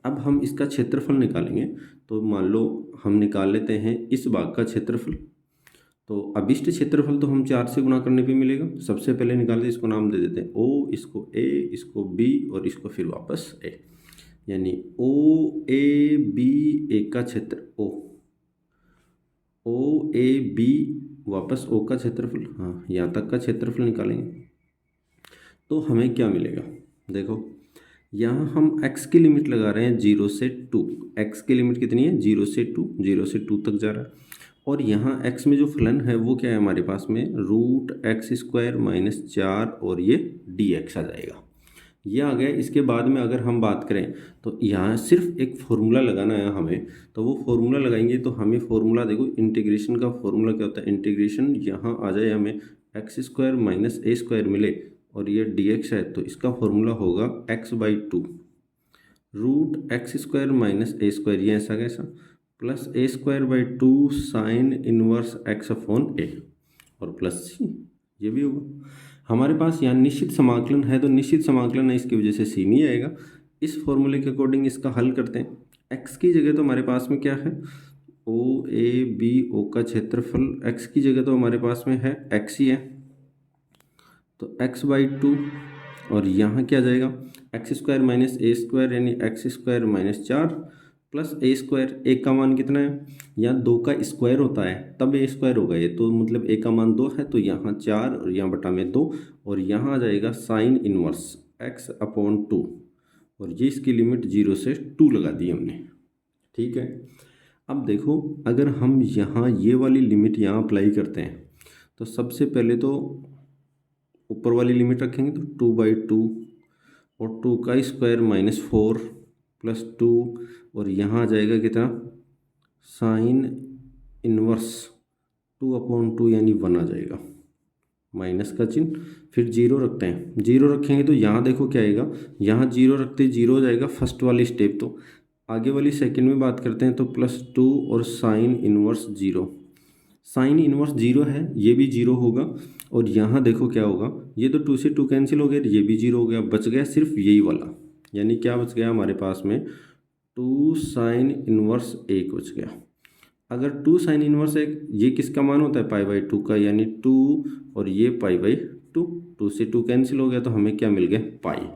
अब हम इसका क्षेत्रफल निकालेंगे। तो मान लो हम निकाल लेते हैं इस भाग का क्षेत्रफल। तो अभिष्ट क्षेत्रफल तो हम 4 से गुणा करने पे मिलेगा। सबसे पहले निकालते इसको नाम दे देते हैं ओ, इसको ए, इसको बी, और इसको फिर वापस ए। यानी ओ ए बी ए का क्षेत्र ओ ए बी वापस ओ का क्षेत्रफल, हाँ यहाँ तक का क्षेत्रफल निकालेंगे तो हमें क्या मिलेगा? देखो यहाँ हम x की लिमिट लगा रहे हैं 0 से 2। x की लिमिट कितनी है? 0 से 2, 0 से 2 तक जा रहा है। और यहाँ x में जो फलन है वो क्या है हमारे पास में? रूट एक्स स्क्वायर माइनस 4, और ये dx आ जाएगा। ये आ गया। इसके बाद में अगर हम बात करें तो यहाँ सिर्फ एक फॉर्मूला लगाना है हमें। तो वो फॉर्मूला लगाएंगे तो हमें फॉर्मूला देखो, इंटीग्रेशन का फॉर्मूला क्या होता है? इंटीग्रेशन यहाँ आ जाए हमें X square minus A square मिले, और ये dx है तो इसका फॉर्मूला होगा x/2 root X square minus A square, ये ऐसा कैसा, plus A square by 2 sine inverse X upon A, और प्लस सी, ये भी होगा। हमारे पास यहाँ निश्चित समाकलन है तो निश्चित समाकलन है, इसकी वजह से सी नहीं आएगा। इस फॉर्मूले के अकॉर्डिंग इसका हल करते हैं। एक्स की जगह तो हमारे पास में क्या है? ओ ए बी ओ का क्षेत्रफल, एक्स की जगह तो हमारे पास में है एक्स ही है, तो x/2, और यहाँ क्या जाएगा? X square minus A square, यानी x square minus 4 plus A square. ए का मान कितना है? यहाँ 2 का स्क्वायर होता है तब ए स्क्वायर होगा ये, तो मतलब ए का मान 2 है, तो यहाँ 4 और यहाँ बटा में 2, और यहाँ आ जाएगा साइन इनवर्स x/2, और ये इसकी लिमिट 0 से 2 लगा दी हमने। ठीक है। अब देखो अगर हम यहाँ ये वाली लिमिट यहाँ अप्लाई करते हैं तो सबसे पहले तो ऊपर वाली लिमिट रखेंगे तो 2/2, और 2 का स्क्वायर माइनस 4 प्लस 2, और यहाँ आ जाएगा कितना? साइन इनवर्स 2/2 यानी 1 आ जाएगा, माइनस का चिन्ह, फिर 0 रखते हैं। 0 रखेंगे तो यहाँ देखो क्या आएगा? यहाँ 0 रखते 0 हो जाएगा फर्स्ट वाली स्टेप, तो आगे वाली सेकंड में बात करते हैं तो +2 और साइन इनवर्स 0। साइन इनवर्स 0 है, ये भी 0 होगा। और यहाँ देखो क्या होगा, ये तो 2 से 2 कैंसिल हो गया, ये भी 0 हो गया, बच गया सिर्फ यही वाला। यानी क्या बच गया हमारे पास में, 2 साइन इनवर्स 1 बच गया। अगर 2 साइन इनवर्स 1, ये किसका मान होता है, π/2 का, यानी 2 और ये π/2, 2 से 2 कैंसिल हो गया तो हमें क्या मिल गया, पाई।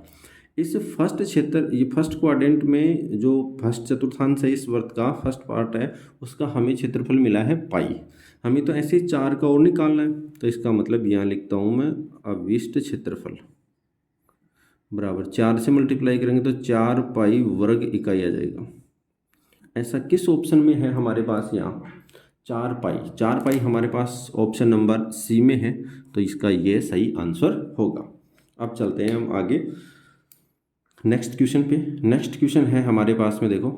इस फर्स्ट क्षेत्र, ये फर्स्ट क्वाड्रेंट में जो फर्स्ट चतुर्थांश है इस वर्त का, फर्स्ट पार्ट है उसका, हमें क्षेत्रफल मिला है पाई। हमें तो ऐसे ही 4 का और निकालना है, तो इसका मतलब यहाँ लिखता हूँ मैं, अविष्ट क्षेत्रफल बराबर 4 से मल्टीप्लाई करेंगे तो 4 पाई वर्ग इकाई आ जाएगा। ऐसा किस ऑप्शन में है हमारे पास, यहाँ 4 पाई। 4 पाई हमारे पास ऑप्शन नंबर सी में है, तो इसका ये सही आंसर होगा। अब चलते हैं हम आगे नेक्स्ट क्वेश्चन पे। नेक्स्ट क्वेश्चन है हमारे पास में, देखो,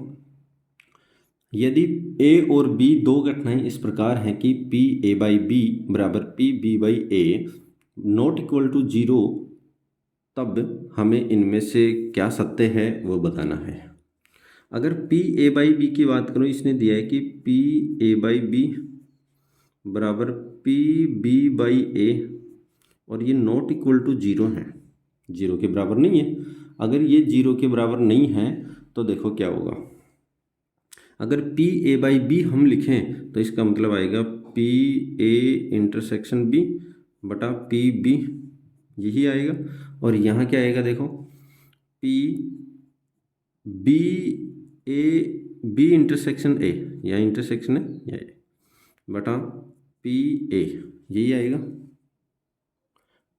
यदि ए और बी दो घटनाएं इस प्रकार हैं कि पी ए बाई बी बराबर P B by A not equal to 0, तब हमें इनमें से क्या सत्य है वो बताना है। अगर पी ए बाई बी की बात करूँ, इसने दिया है कि पी ए बाई बी बराबर पी बी बाई ए, और ये नॉट इक्वल टू 0 है, 0 के बराबर नहीं है। अगर ये 0 के बराबर नहीं है तो देखो क्या होगा, अगर पी ए बाई बी हम लिखें तो इसका मतलब आएगा पी ए इंटरसेक्शन बी बटा पी बी, यही आएगा। और यहाँ क्या आएगा, देखो, P B A B intersection A, यहाँ इंटरसेक्शन है ये, बटा पी ए, यही आएगा।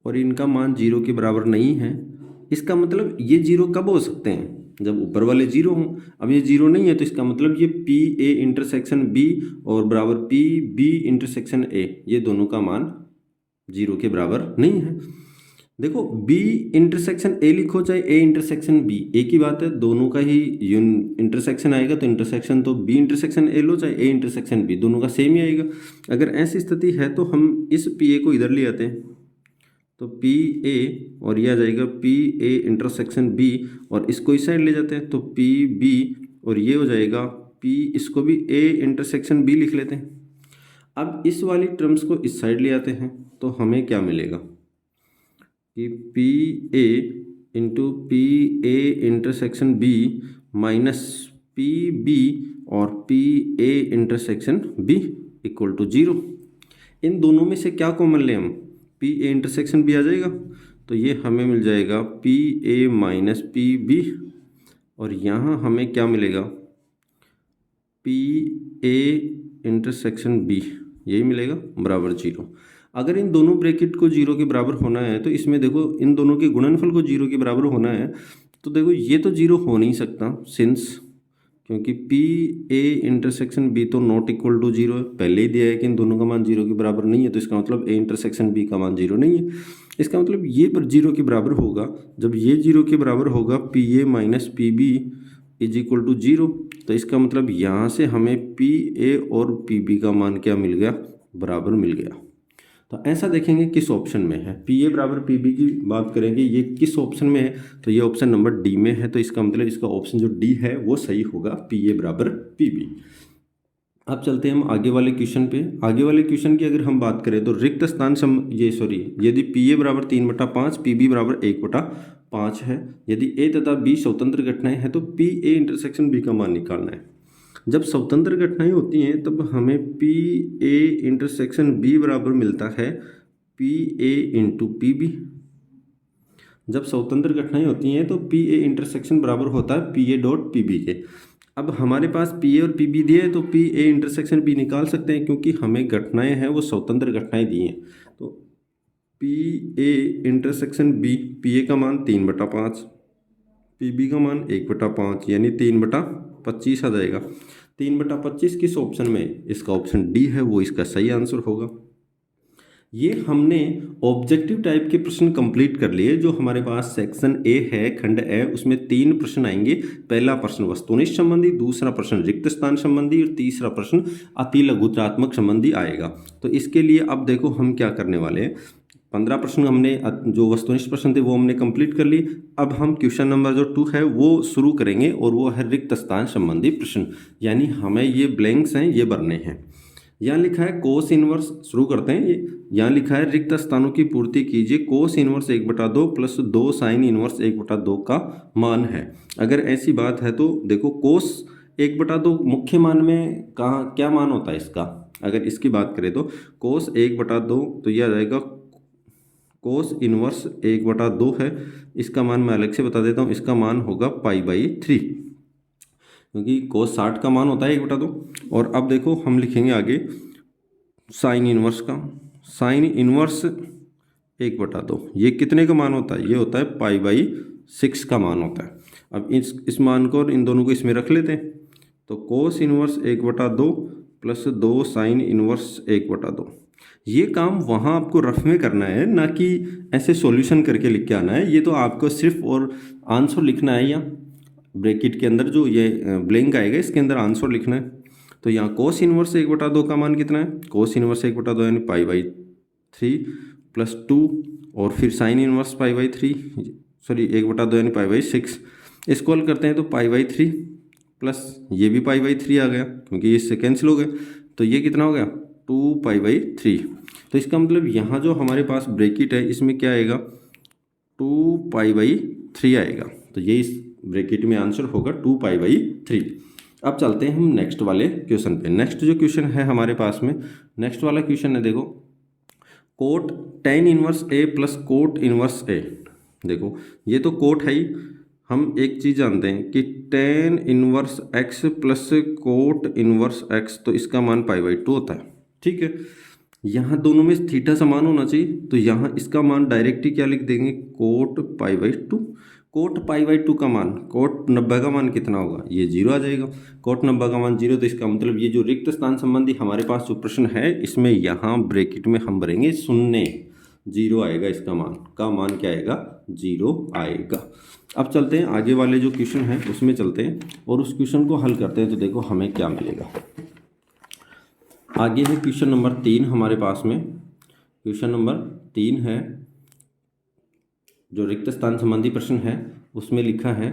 और इनका मान 0 के बराबर नहीं है। इसका मतलब ये 0 कब हो सकते हैं, जब ऊपर वाले 0 हों। अब ये 0 नहीं है तो इसका मतलब ये पी ए इंटरसेक्शन बी और बराबर पी बी इंटरसेक्शन ए, ये दोनों का मान 0 के बराबर नहीं है। देखो, बी इंटरसेक्शन ए लिखो चाहे ए इंटरसेक्शन बी, एक ही बात है, दोनों का ही इंटरसेक्शन आएगा, तो इंटरसेक्शन तो बी इंटरसेक्शन ए लो चाहे ए इंटरसेक्शन बी, दोनों का सेम ही आएगा। अगर ऐसी स्थिति है तो हम इस पी ए को इधर ले आते हैं, तो पी ए और यह आ जाएगा पी ए इंटरसेक्शन बी, और इसको इस साइड ले जाते हैं तो पी बी, और ये हो जाएगा पी, इसको भी ए इंटरसेक्शन बी लिख लेते हैं। अब इस वाली टर्म्स को इस साइड ले आते हैं तो हमें क्या मिलेगा कि P A into P A intersection B minus P B और P A intersection B equal to 0। इन दोनों में से क्या कॉमन लें हम, पी ए इंटरसेक्शन बी आ जाएगा, तो ये हमें मिल जाएगा P A minus P B, और यहाँ हमें क्या मिलेगा, पी ए इंटरसेक्शन बी, यही मिलेगा बराबर 0। अगर इन दोनों ब्रैकेट को 0 के बराबर होना है तो इसमें देखो, इन दोनों के गुणनफल को 0 के बराबर होना है, तो देखो ये तो 0 हो नहीं सकता, सिंस क्योंकि पी ए इंटरसेक्शन बी तो नॉट इक्वल टू 0 है, पहले ही दिया है कि इन दोनों का मान 0 के बराबर नहीं है, तो इसका मतलब ए इंटरसेक्शन बी का मान 0 नहीं है। इसका मतलब ये पर 0 के बराबर होगा, जब ये 0 के बराबर होगा P A minus P B is equal to 0, तो इसका मतलब यहाँ से हमें पी ए और पी बी का मान क्या मिल गया, बराबर मिल गया। तो ऐसा देखेंगे किस ऑप्शन में है, पी ए बराबर पी बी की बात करेंगे, ये किस ऑप्शन में है, तो ये ऑप्शन नंबर डी में है, तो इसका मतलब इसका ऑप्शन जो डी है वो सही होगा, पी ए बराबर पी बी। अब चलते हैं हम आगे वाले क्वेश्चन पे। आगे वाले क्वेश्चन की अगर हम बात करें तो रिक्त स्थान यदि पी ए बराबर 3/5, पी बी बराबर 1/5 है, यदि ए तथा बी स्वतंत्र घटनाएं हैं तो पी ए इंटरसेक्शन बी का मान निकालना है। जब स्वतंत्र घटनाएं होती हैं तब हमें पी ए इंटरसेक्शन बी बराबर मिलता है P A into P B. जब स्वतंत्र घटनाएं होती हैं तो पी ए इंटरसेक्शन बराबर होता है P A dot P B के। अब हमारे पास पी ए और पी बी दिए हैं तो पी ए इंटरसेक्शन बी निकाल सकते हैं, क्योंकि हमें घटनाएं हैं वो स्वतंत्र घटनाएं दी हैं। तो P A intersection B, P A का मान 3/5, पी बी का मान 1/5, यानी 3/25 आ जाएगा। 3/25 किस ऑप्शन में, इसका ऑप्शन डी है, वो इसका सही आंसर होगा। ये हमने ऑब्जेक्टिव टाइप के प्रश्न कंप्लीट कर लिए। जो हमारे पास सेक्शन ए है, खंड ए, उसमें 3 प्रश्न आएंगे। पहला प्रश्न वस्तुनिष्ठ संबंधी, दूसरा प्रश्न रिक्त स्थान संबंधी, और तीसरा प्रश्न अति लघुत्रात्मक संबंधी आएगा। तो इसके लिए अब देखो हम क्या करने वाले हैं, 15 प्रश्न हमने जो वस्तुनिष्ठ प्रश्न थे वो हमने कंप्लीट कर लिए। अब हम क्वेश्चन नंबर जो 2 है वो शुरू करेंगे और वो है रिक्त स्थान संबंधी प्रश्न, यानी हमें ये ब्लैंक्स हैं ये भरने हैं। यहाँ लिखा है कोस इनवर्स, शुरू करते हैं। ये यहाँ लिखा है रिक्त स्थानों की पूर्ति कीजिए, cos inverse 1/2 plus 2 sine inverse 1/2 का मान है। अगर ऐसी बात है तो देखो कोस 1/2 मुख्य मान में कहाँ क्या मान होता है इसका, अगर इसकी बात करें तो कोस 1/2 तो यह आ जाएगा कोस इनवर्स 1/2 है। इसका मान मैं अलग से बता देता हूँ, इसका मान होगा π/3, क्योंकि कोस 60 का मान होता है 1/2। और अब देखो हम लिखेंगे आगे साइन इनवर्स का, साइन इनवर्स 1/2 ये कितने का मान होता है, ये होता है π/6 का मान होता है। अब इस मान को और इन दोनों को इसमें रख लेते हैं, तो cos inverse 1/2 plus 2 sine inverse 1/2। ये काम वहाँ आपको रफ में करना है, ना कि ऐसे सॉल्यूशन करके लिख के आना है। ये तो आपको सिर्फ और आंसर लिखना है, या ब्रैकेट के अंदर जो ये ब्लैंक आएगा इसके अंदर आंसर लिखना है। तो यहाँ कोस इनवर्स 1/2 का मान कितना है, कोस इनवर्स 1/2 यानी π/3 प्लस 2 और फिर साइन इनवर्स π/3 सॉरी 1/2 यानी π/6। इसको हल करते हैं तो π/3 प्लस ये भी π/3 आ गया, क्योंकि इससे कैंसिल हो गया। तो ये कितना हो गया 2π/3। तो इसका मतलब यहाँ जो हमारे पास ब्रैकेट है इसमें क्या आएगा 2π/3 आएगा। तो ये इस ब्रैकेट में आंसर होगा 2π/3। अब चलते हैं हम नेक्स्ट वाले क्वेश्चन पे। नेक्स्ट जो क्वेश्चन है हमारे पास में, नेक्स्ट वाला क्वेश्चन है देखो cot tan inverse a plus cot inverse a। देखो ये तो कोट है ही, हम एक चीज़ जानते हैं कि tan inverse x plus cot inverse x, तो इसका मान π/2 होता है। ठीक है, यहाँ दोनों में थीटा समान होना चाहिए, तो यहाँ इसका मान डायरेक्ट ही क्या लिख देंगे कोट π/2। कोट π/2 का मान, कोट 90 का मान कितना होगा, ये 0 आ जाएगा। कोट 90 का मान 0, तो इसका मतलब ये जो रिक्त स्थान संबंधी हमारे पास जो प्रश्न है इसमें यहाँ ब्रैकेट में हम भरेंगे 0, 0 आएगा। इसका मान क्या आएगा 0 आएगा। अब चलते हैं आगे वाले जो क्वेश्चन है उसमें चलते हैं और उस क्वेश्चन को हल करते हैं। तो देखो हमें क्या मिलेगा। आगे है क्वेश्चन नंबर 3 हमारे पास में। क्वेश्चन नंबर 3 है जो रिक्त स्थान संबंधी प्रश्न है, उसमें लिखा है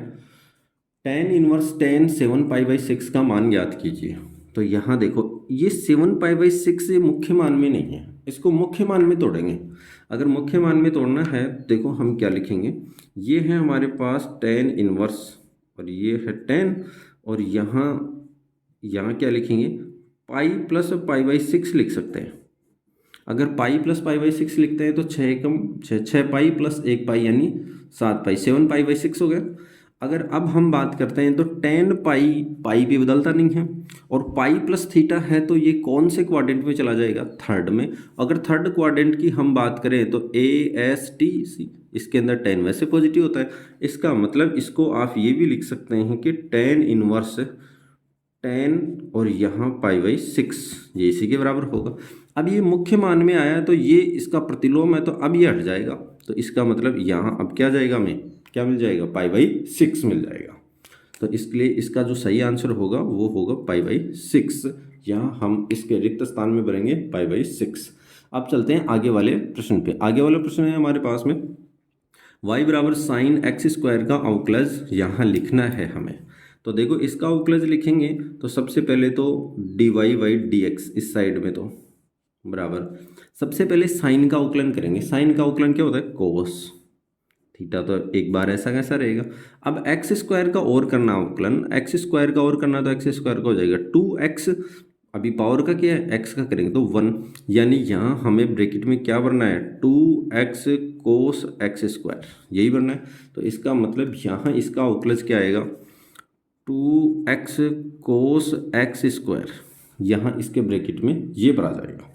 tan इनवर्स tan 7π/6 का मान ज्ञात कीजिए। तो यहाँ देखो ये 7π/6 से मुख्य मान में नहीं है, इसको मुख्य मान में तोड़ेंगे। अगर मुख्य मान में तोड़ना है देखो हम क्या लिखेंगे, ये है हमारे पास tan इनवर्स और ये है tan, और यहाँ क्या लिखेंगे पाई प्लस π/6 लिख सकते हैं। अगर पाई प्लस π/6 लिखते हैं तो 6 पाई प्लस 1 पाई यानी 7 पाई, 7π/6 हो गया। अगर अब हम बात करते हैं तो tan पाई भी बदलता नहीं है, और पाई प्लस थीटा है तो ये कौन से क्वाड्रेंट में चला जाएगा, थर्ड में। अगर थर्ड क्वाड्रेंट की हम बात करें तो ASTC, इसके अंदर tan वैसे पॉजिटिव होता है। इसका मतलब इसको आप ये भी लिख सकते हैं कि tan इनवर्स tan और यहाँ π/6 ये इसी के बराबर होगा। अब ये मुख्य मान में आया तो ये इसका प्रतिलोम है, तो अब ये हट जाएगा। तो इसका मतलब यहाँ अब क्या जाएगा, हमें क्या मिल जाएगा π/6 मिल जाएगा। तो इसलिए इसका जो सही आंसर होगा वो होगा π/6। यहाँ हम इसके रिक्त स्थान में भरेंगे π/6। अब चलते हैं आगे वाले प्रश्न पे। आगे वाला प्रश्न है हमारे पास में y बराबर साइन x² का अवकलज यहाँ लिखना है हमें। तो देखो इसका अवकलज लिखेंगे तो सबसे पहले तो dy/dx इस साइड में तो बराबर, सबसे पहले साइन का अवकलन करेंगे। साइन का अवकलन क्या होता है कोस थीटा, तो एक बार ऐसा कैसा रहेगा। अब x² का और करना अवकलन, x² का और करना तो x² का हो जाएगा 2x, अभी पावर का क्या है x का करेंगे तो 1, यानी यहाँ हमें ब्रैकेट में क्या भरना है 2x कोस x², यही भरना है। तो इसका मतलब यहाँ इसका अवकलज क्या आएगा 2x कोस x², यहाँ इसके ब्रैकेट में ये भरा जाएगा।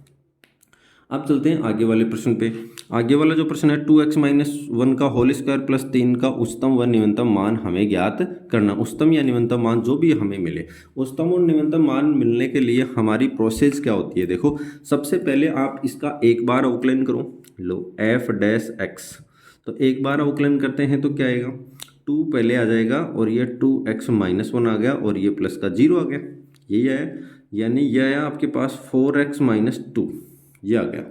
अब चलते हैं आगे वाले प्रश्न पे। आगे वाला जो प्रश्न है 2x - 1 का होल स्क्वायर प्लस 3 का उच्चतम व निम्नतम मान हमें ज्ञात करना। उच्चतम या निम्नतम मान जो भी हमें मिले, उच्चतम और निम्नतम मान मिलने के लिए हमारी प्रोसेस क्या होती है। देखो सबसे पहले आप इसका एक बार अवकलन करो, लो f'(x), तो एक बार अवकलन करते हैं तो क्या आएगा 2 पहले आ जाएगा और ये 2x - 1 आ गया और ये प्लस का 0 आ गया, यही है। यानी यह आया आपके पास 4x - 2, ये आ गया।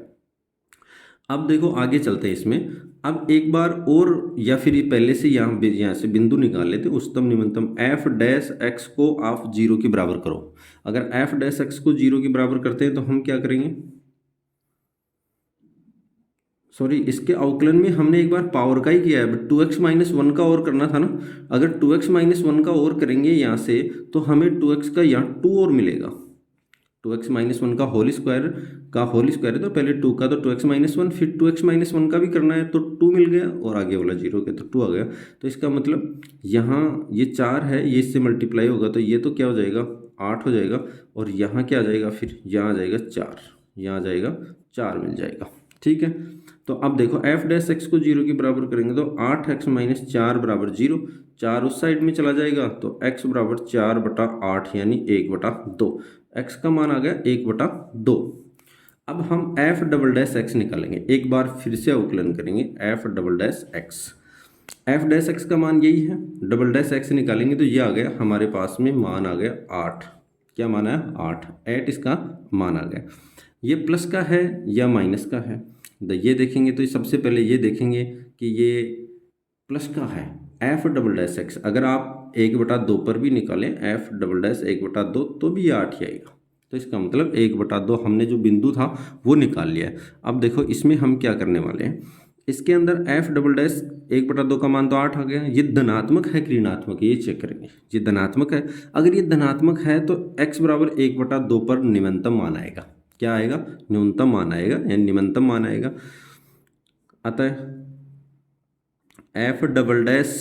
अब देखो आगे चलते हैं इसमें। अब एक बार और या फिर पहले से यहाँ से बिंदु निकाल लेते हैं। उच्चतम निम्नतम एफ डैश एक्स को आप 0 के बराबर करो। अगर एफ डैश एक्स को 0 के बराबर करते हैं तो हम क्या करेंगे, सॉरी, इसके अवकलन में हमने एक बार पावर का ही किया है, बट 2x माइनस वन का और करना था ना। अगर 2x माइनस वन का और करेंगे यहाँ से तो हमें 2x का यहाँ 2 और मिलेगा। 2x माइनस वन का होल स्क्वायर है तो पहले 2 का, तो 2x माइनस वन, फिर 2x माइनस वन का भी करना है तो 2 मिल गया, और आगे वाला 0 के तो 2 आ गया। तो इसका मतलब यहाँ ये 4 है, ये इससे मल्टीप्लाई होगा तो ये तो क्या हो जाएगा 8 हो जाएगा, और यहाँ क्या आ जाएगा, फिर यहाँ आ जाएगा 4, यहाँ आ जाएगा 4 मिल जाएगा। ठीक है, तो अब देखो एफ डैश एक्स को 0 के बराबर करेंगे तो 8x माइनस 4 बराबर 0, 4 उस साइड में चला जाएगा तो x बराबर 4/8 यानी 1/2। x का मान आ गया 1/2। अब हम एफ डबल डैश एक्स निकालेंगे, एक बार फिर से अवकलन करेंगे F double dash x. F dash x का मान यही है, डबल डैश एक्स निकालेंगे तो ये आ गया हमारे पास में मान आ गया 8। क्या मान है 8 इसका मान आ गया। ये प्लस का है या माइनस का है, ये देखेंगे तो सबसे पहले ये देखेंगे कि ये प्लस का है। एफ डबल डैश एक्स अगर आप 1/2 पर भी निकालें एफ डबल डैश 1/2 तो भी ये 8 ही आएगा। तो इसका मतलब 1/2 हमने जो बिंदु था वो निकाल लिया है। अब देखो इसमें हम क्या करने वाले हैं, इसके अंदर एफ डबल डैश 1/2 का मान तो 8 आ गया। ये धनात्मक है कि ऋणात्मक ये चेक करेंगे। ये धनात्मक है, अगर ये धनात्मक है तो x बराबर 1/2 पर निम्नतम मान आएगा। क्या आएगा, न्यूनतम मान आएगा या निम्नतम मान आएगा। अतः F double dash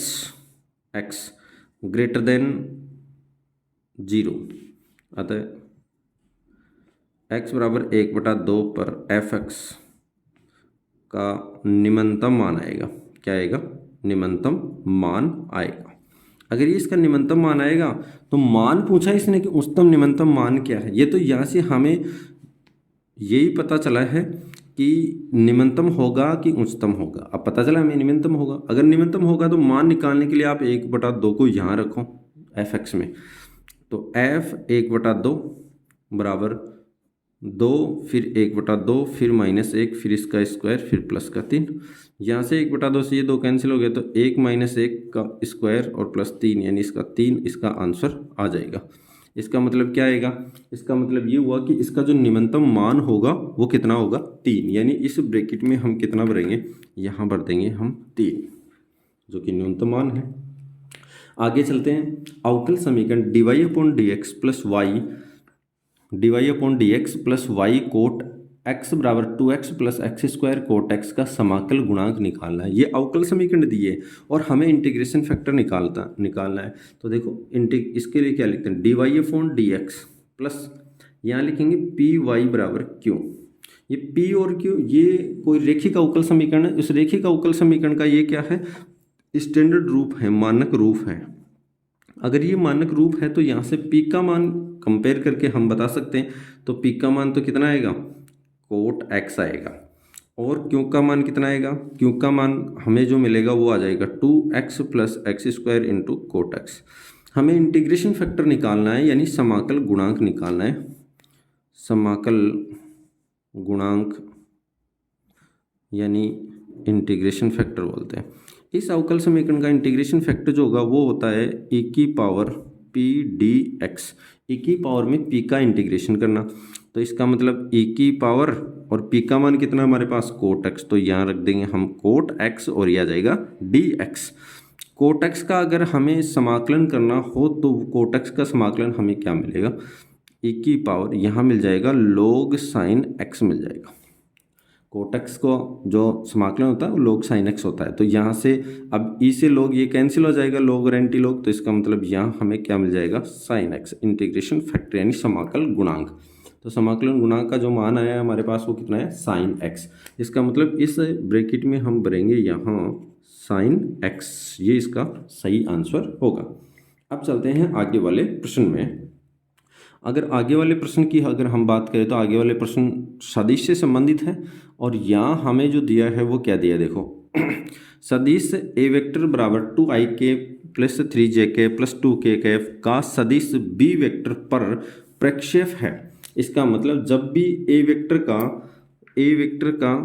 x greater than 0, अतः x बराबर 1/2 पर एफ एक्स का निम्नतम मान आएगा। क्या आएगा, निम्नतम मान आएगा। अगर ये इसका निम्नतम मान आएगा तो मान पूछा इसने कि उच्चतम निम्नतम मान क्या है, ये तो यहाँ से हमें यही पता चला है कि निम्नतम होगा कि उच्चतम होगा। अब पता चला हमें निम्नतम होगा। अगर निम्नतम होगा तो मान निकालने के लिए आप 1/2 को यहाँ रखो एफ एक्स में, तो एफ 1/2 बराबर 2, फिर 1/2, फिर -1, फिर इसका स्क्वायर, फिर प्लस का 3। यहाँ से 1/2 से ये 2 कैंसिल हो गया तो 1 - 1 का स्क्वायर और प्लस 3 यानी इसका 3, इसका आंसर आ जाएगा। इसका मतलब क्या आएगा, इसका मतलब ये हुआ कि इसका जो निम्नतम मान होगा वो कितना होगा 3, यानी इस ब्रैकेट में हम कितना भरेंगे, यहाँ भर देंगे हम 3, जो कि न्यूनतम मान है। आगे चलते हैं। अवकल समीकरण dy/dx plus y cot x बराबर 2x plus x square coat x का समाकल गुणांक निकालना है। ये अवकल समीकरण दिए और हमें इंटीग्रेशन फैक्टर निकालना है। तो देखो इसके लिए क्या लिखते हैं, dy/dx प्लस यहाँ लिखेंगे py बराबर q। ये p और q ये कोई रेखिक अवकल समीकरण है। इस रेखिक अवकल समीकरण का ये क्या है, स्टैंडर्ड रूप है, मानक रूप है। अगर ये मानक रूप है तो यहाँ से p का मान कंपेयर करके हम बता सकते हैं। तो p का मान तो कितना आएगा, कोट x आएगा, और q का मान कितना आएगा, q का मान हमें जो मिलेगा वो आ जाएगा 2x plus x square into coat x। हमें इंटीग्रेशन फैक्टर निकालना है, यानी समाकल गुणांक निकालना है। समाकल गुणांक यानी इंटीग्रेशन फैक्टर बोलते हैं। इस अवकल समीकरण का इंटीग्रेशन फैक्टर जो होगा वो होता है e की पावर p dx, e की पावर में p का इंटीग्रेशन करना। तो इसका मतलब e की पावर और p का मान कितना हमारे पास कोट x, तो यहाँ रख देंगे हम कोट x और यह आ जाएगा dx। कोट x का अगर हमें समाकलन करना हो तो कोट x का समाकलन हमें क्या मिलेगा, e की पावर यहाँ मिल जाएगा log sin x मिल जाएगा। कोट x को जो समाकलन होता है वो log sin x होता है। तो यहाँ से अब e से log ये कैंसिल हो जाएगा, log और एंटी log, तो इसका मतलब यहाँ हमें क्या मिल जाएगा sin x, इंटीग्रेशन फैक्टर यानी समाकल गुणांक। तो समाकलन गुणांक का जो मान आया है हमारे पास वो कितना है sin x। इसका मतलब इस ब्रैकेट में हम भरेंगे यहाँ sin x, ये इसका सही आंसर होगा। अब चलते हैं आगे वाले प्रश्न में। अगर आगे वाले प्रश्न की अगर हम बात करें तो आगे वाले प्रश्न सदिश से संबंधित है, और यहाँ हमें जो दिया है वो क्या दिया, देखो सदिश ए वेक्टर बराबर 2ik plus 3jk plus 2kk का सदिश बी वेक्टर पर प्रक्षेप है। इसका मतलब जब भी ए वेक्टर का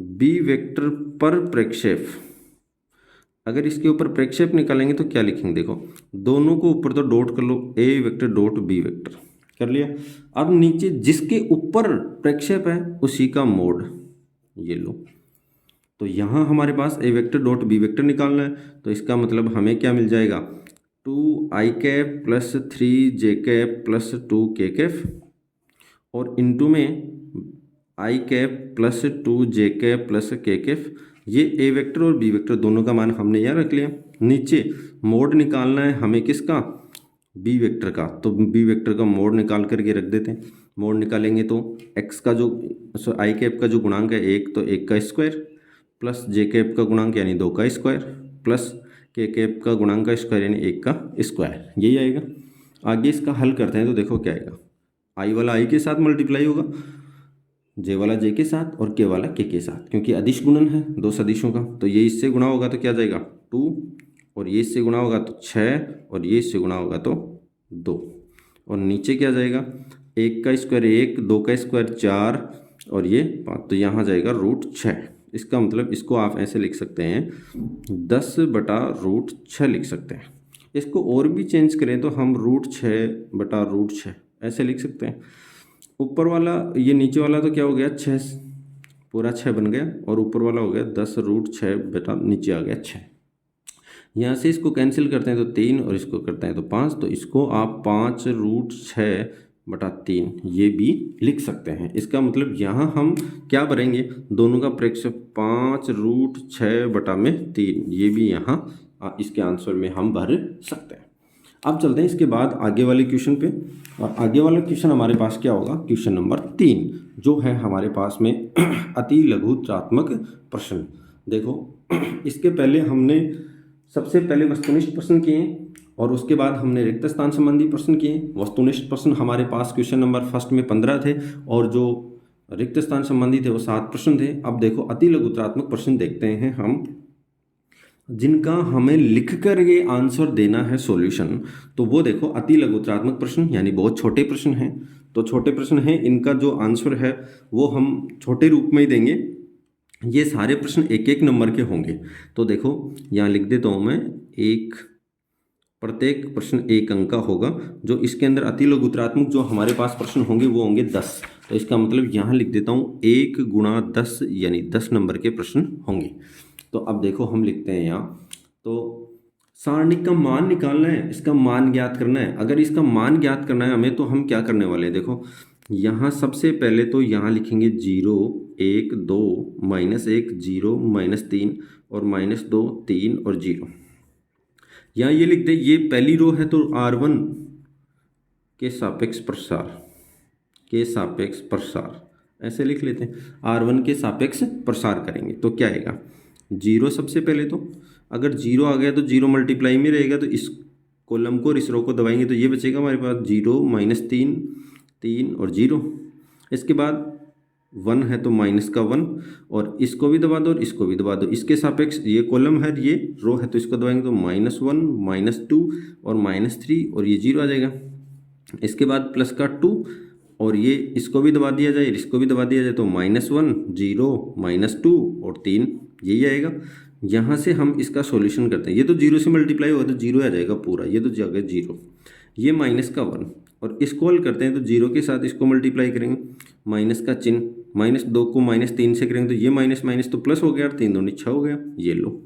बी वेक्टर पर प्रक्षेप, अगर इसके ऊपर प्रक्षेप निकालेंगे तो क्या लिखेंगे, देखो दोनों को ऊपर तो डॉट कर लो, ए वेक्टर डॉट बी वेक्टर कर लिया। अब नीचे जिसके ऊपर प्रक्षेप है उसी का मोड, ये लो। तो यहाँ हमारे पास ए वेक्टर डॉट बी वेक्टर निकालना है, तो इसका मतलब हमें क्या मिल जाएगा, 2i cap plus 3j cap plus 2k cap, और इनटू में I cap plus 2j cap plus k cap. ये ए वेक्टर और बी वेक्टर दोनों का मान हमने यहाँ रख लिया। नीचे मोड निकालना है हमें किसका, बी वेक्टर का, तो बी वेक्टर का मोड निकाल करके रख देते हैं। मोड निकालेंगे तो एक्स का जो आई कैप का जो गुणांक है 1, तो 1 का स्क्वायर प्लस जे कैप का गुणांक यानी 2 का स्क्वायर प्लस के कैप का गुणांक का स्क्वायर यानी 1 का स्क्वायर, यही आएगा। आगे इसका हल करते हैं तो देखो क्या आएगा, आई वाला आई के साथ मल्टीप्लाई होगा, जे वाला जे के साथ और के वाला के साथ, क्योंकि अदिश गुणन है दो सदिशों का। तो ये इससे गुणा होगा तो क्या जाएगा 2, और ये इससे गुणा होगा तो 6, और ये इससे गुणा होगा तो 2, और नीचे क्या जाएगा 1 का स्क्वायर 1, 2 का स्क्वायर 4, और ये 5, तो यहाँ जाएगा √6। इसका मतलब इसको आप ऐसे लिख सकते हैं 10/√6 लिख सकते हैं। इसको और भी चेंज करें तो हम √6/√6 ऐसे लिख सकते हैं। ऊपर वाला ये नीचे वाला तो क्या हो गया 6, पूरा 6 बन गया, और ऊपर वाला हो गया 10√6 बेटा नीचे आ गया 6। यहाँ से इसको कैंसिल करते हैं तो 3, और इसको करते हैं तो 5, तो इसको आप 5√6/3 ये भी लिख सकते हैं। इसका मतलब यहाँ हम क्या भरेंगे, दोनों का प्रक्षेप 5√6/3, ये भी यहाँ इसके आंसर में हम भर सकते हैं। अब चलते हैं इसके बाद आगे वाले क्वेश्चन पे, और आगे वाला क्वेश्चन हमारे पास क्या होगा, क्वेश्चन नंबर 3 जो है हमारे पास में अति लघुत्रात्मक प्रश्न। देखो इसके पहले हमने सबसे पहले वस्तुनिष्ठ प्रश्न किए, और उसके बाद हमने रिक्त स्थान संबंधी प्रश्न किए। वस्तुनिष्ठ प्रश्न हमारे पास क्वेश्चन नंबर फर्स्ट में 15 थे, और जो रिक्त स्थान संबंधी थे वो 7 प्रश्न थे। अब देखो अति लघुत्रात्मक प्रश्न देखते हैं हम, जिनका हमें लिख कर ये आंसर देना है सॉल्यूशन। तो वो देखो अति लघुत्रात्मक प्रश्न यानी बहुत छोटे प्रश्न हैं, तो छोटे प्रश्न हैं, इनका जो आंसर है वो हम छोटे रूप में ही देंगे। ये सारे प्रश्न 1-1 नंबर के होंगे। तो देखो यहाँ लिख देता हूँ मैं, प्रत्येक प्रश्न 1 अंक का होगा। जो इसके अंदर अति लघुत्रात्मक जो हमारे पास प्रश्न होंगे वो होंगे 10। तो इसका मतलब यहाँ लिख देता हूँ 1 × 10 यानी 10 नंबर के प्रश्न होंगे। तो अब देखो हम लिखते हैं यहाँ, तो सारणिक का मान निकालना है, इसका मान ज्ञात करना है। अगर इसका मान ज्ञात करना है हमें, तो हम क्या करने वाले हैं, देखो यहाँ सबसे पहले तो यहाँ लिखेंगे 0 1 2 -1 0 -3 और -2 3 और 0। यहाँ ये लिख दे, ये पहली रो है तो R1 के सापेक्ष प्रसार ऐसे लिख लेते हैं। R1 के सापेक्ष प्रसार करेंगे तो क्या आएगा, 0 सबसे पहले, तो अगर 0 आ गया तो 0 मल्टीप्लाई में रहेगा, तो इस कॉलम को और इस रो को दबाएंगे तो ये बचेगा हमारे पास 0 -3 3 और 0। इसके बाद 1 है तो -1, और इसको भी दबा दो और इसको भी दबा दो। इसके सापेक्ष ये कॉलम है, ये रो है, तो इसको दबाएंगे तो -1 -2 और -3 और ये 0 आ जाएगा। इसके बाद प्लस का 2, और ये इसको भी दबा दिया जाए, इसको भी दबा दिया जाए, तो -1 0 -2 और 3 यही आएगा। यहाँ से हम इसका सॉल्यूशन करते हैं। ये तो 0 से मल्टीप्लाई होगा तो 0 आ जाएगा पूरा, ये तो जाएगा 0, ये -1, और इसको हल करते हैं तो 0 के साथ इसको मल्टीप्लाई करेंगे, माइनस का चिन्ह, -2 को -3 से करेंगे तो ये माइनस माइनस तो प्लस हो गया, 3 दूनी 6 हो गया, ये लो,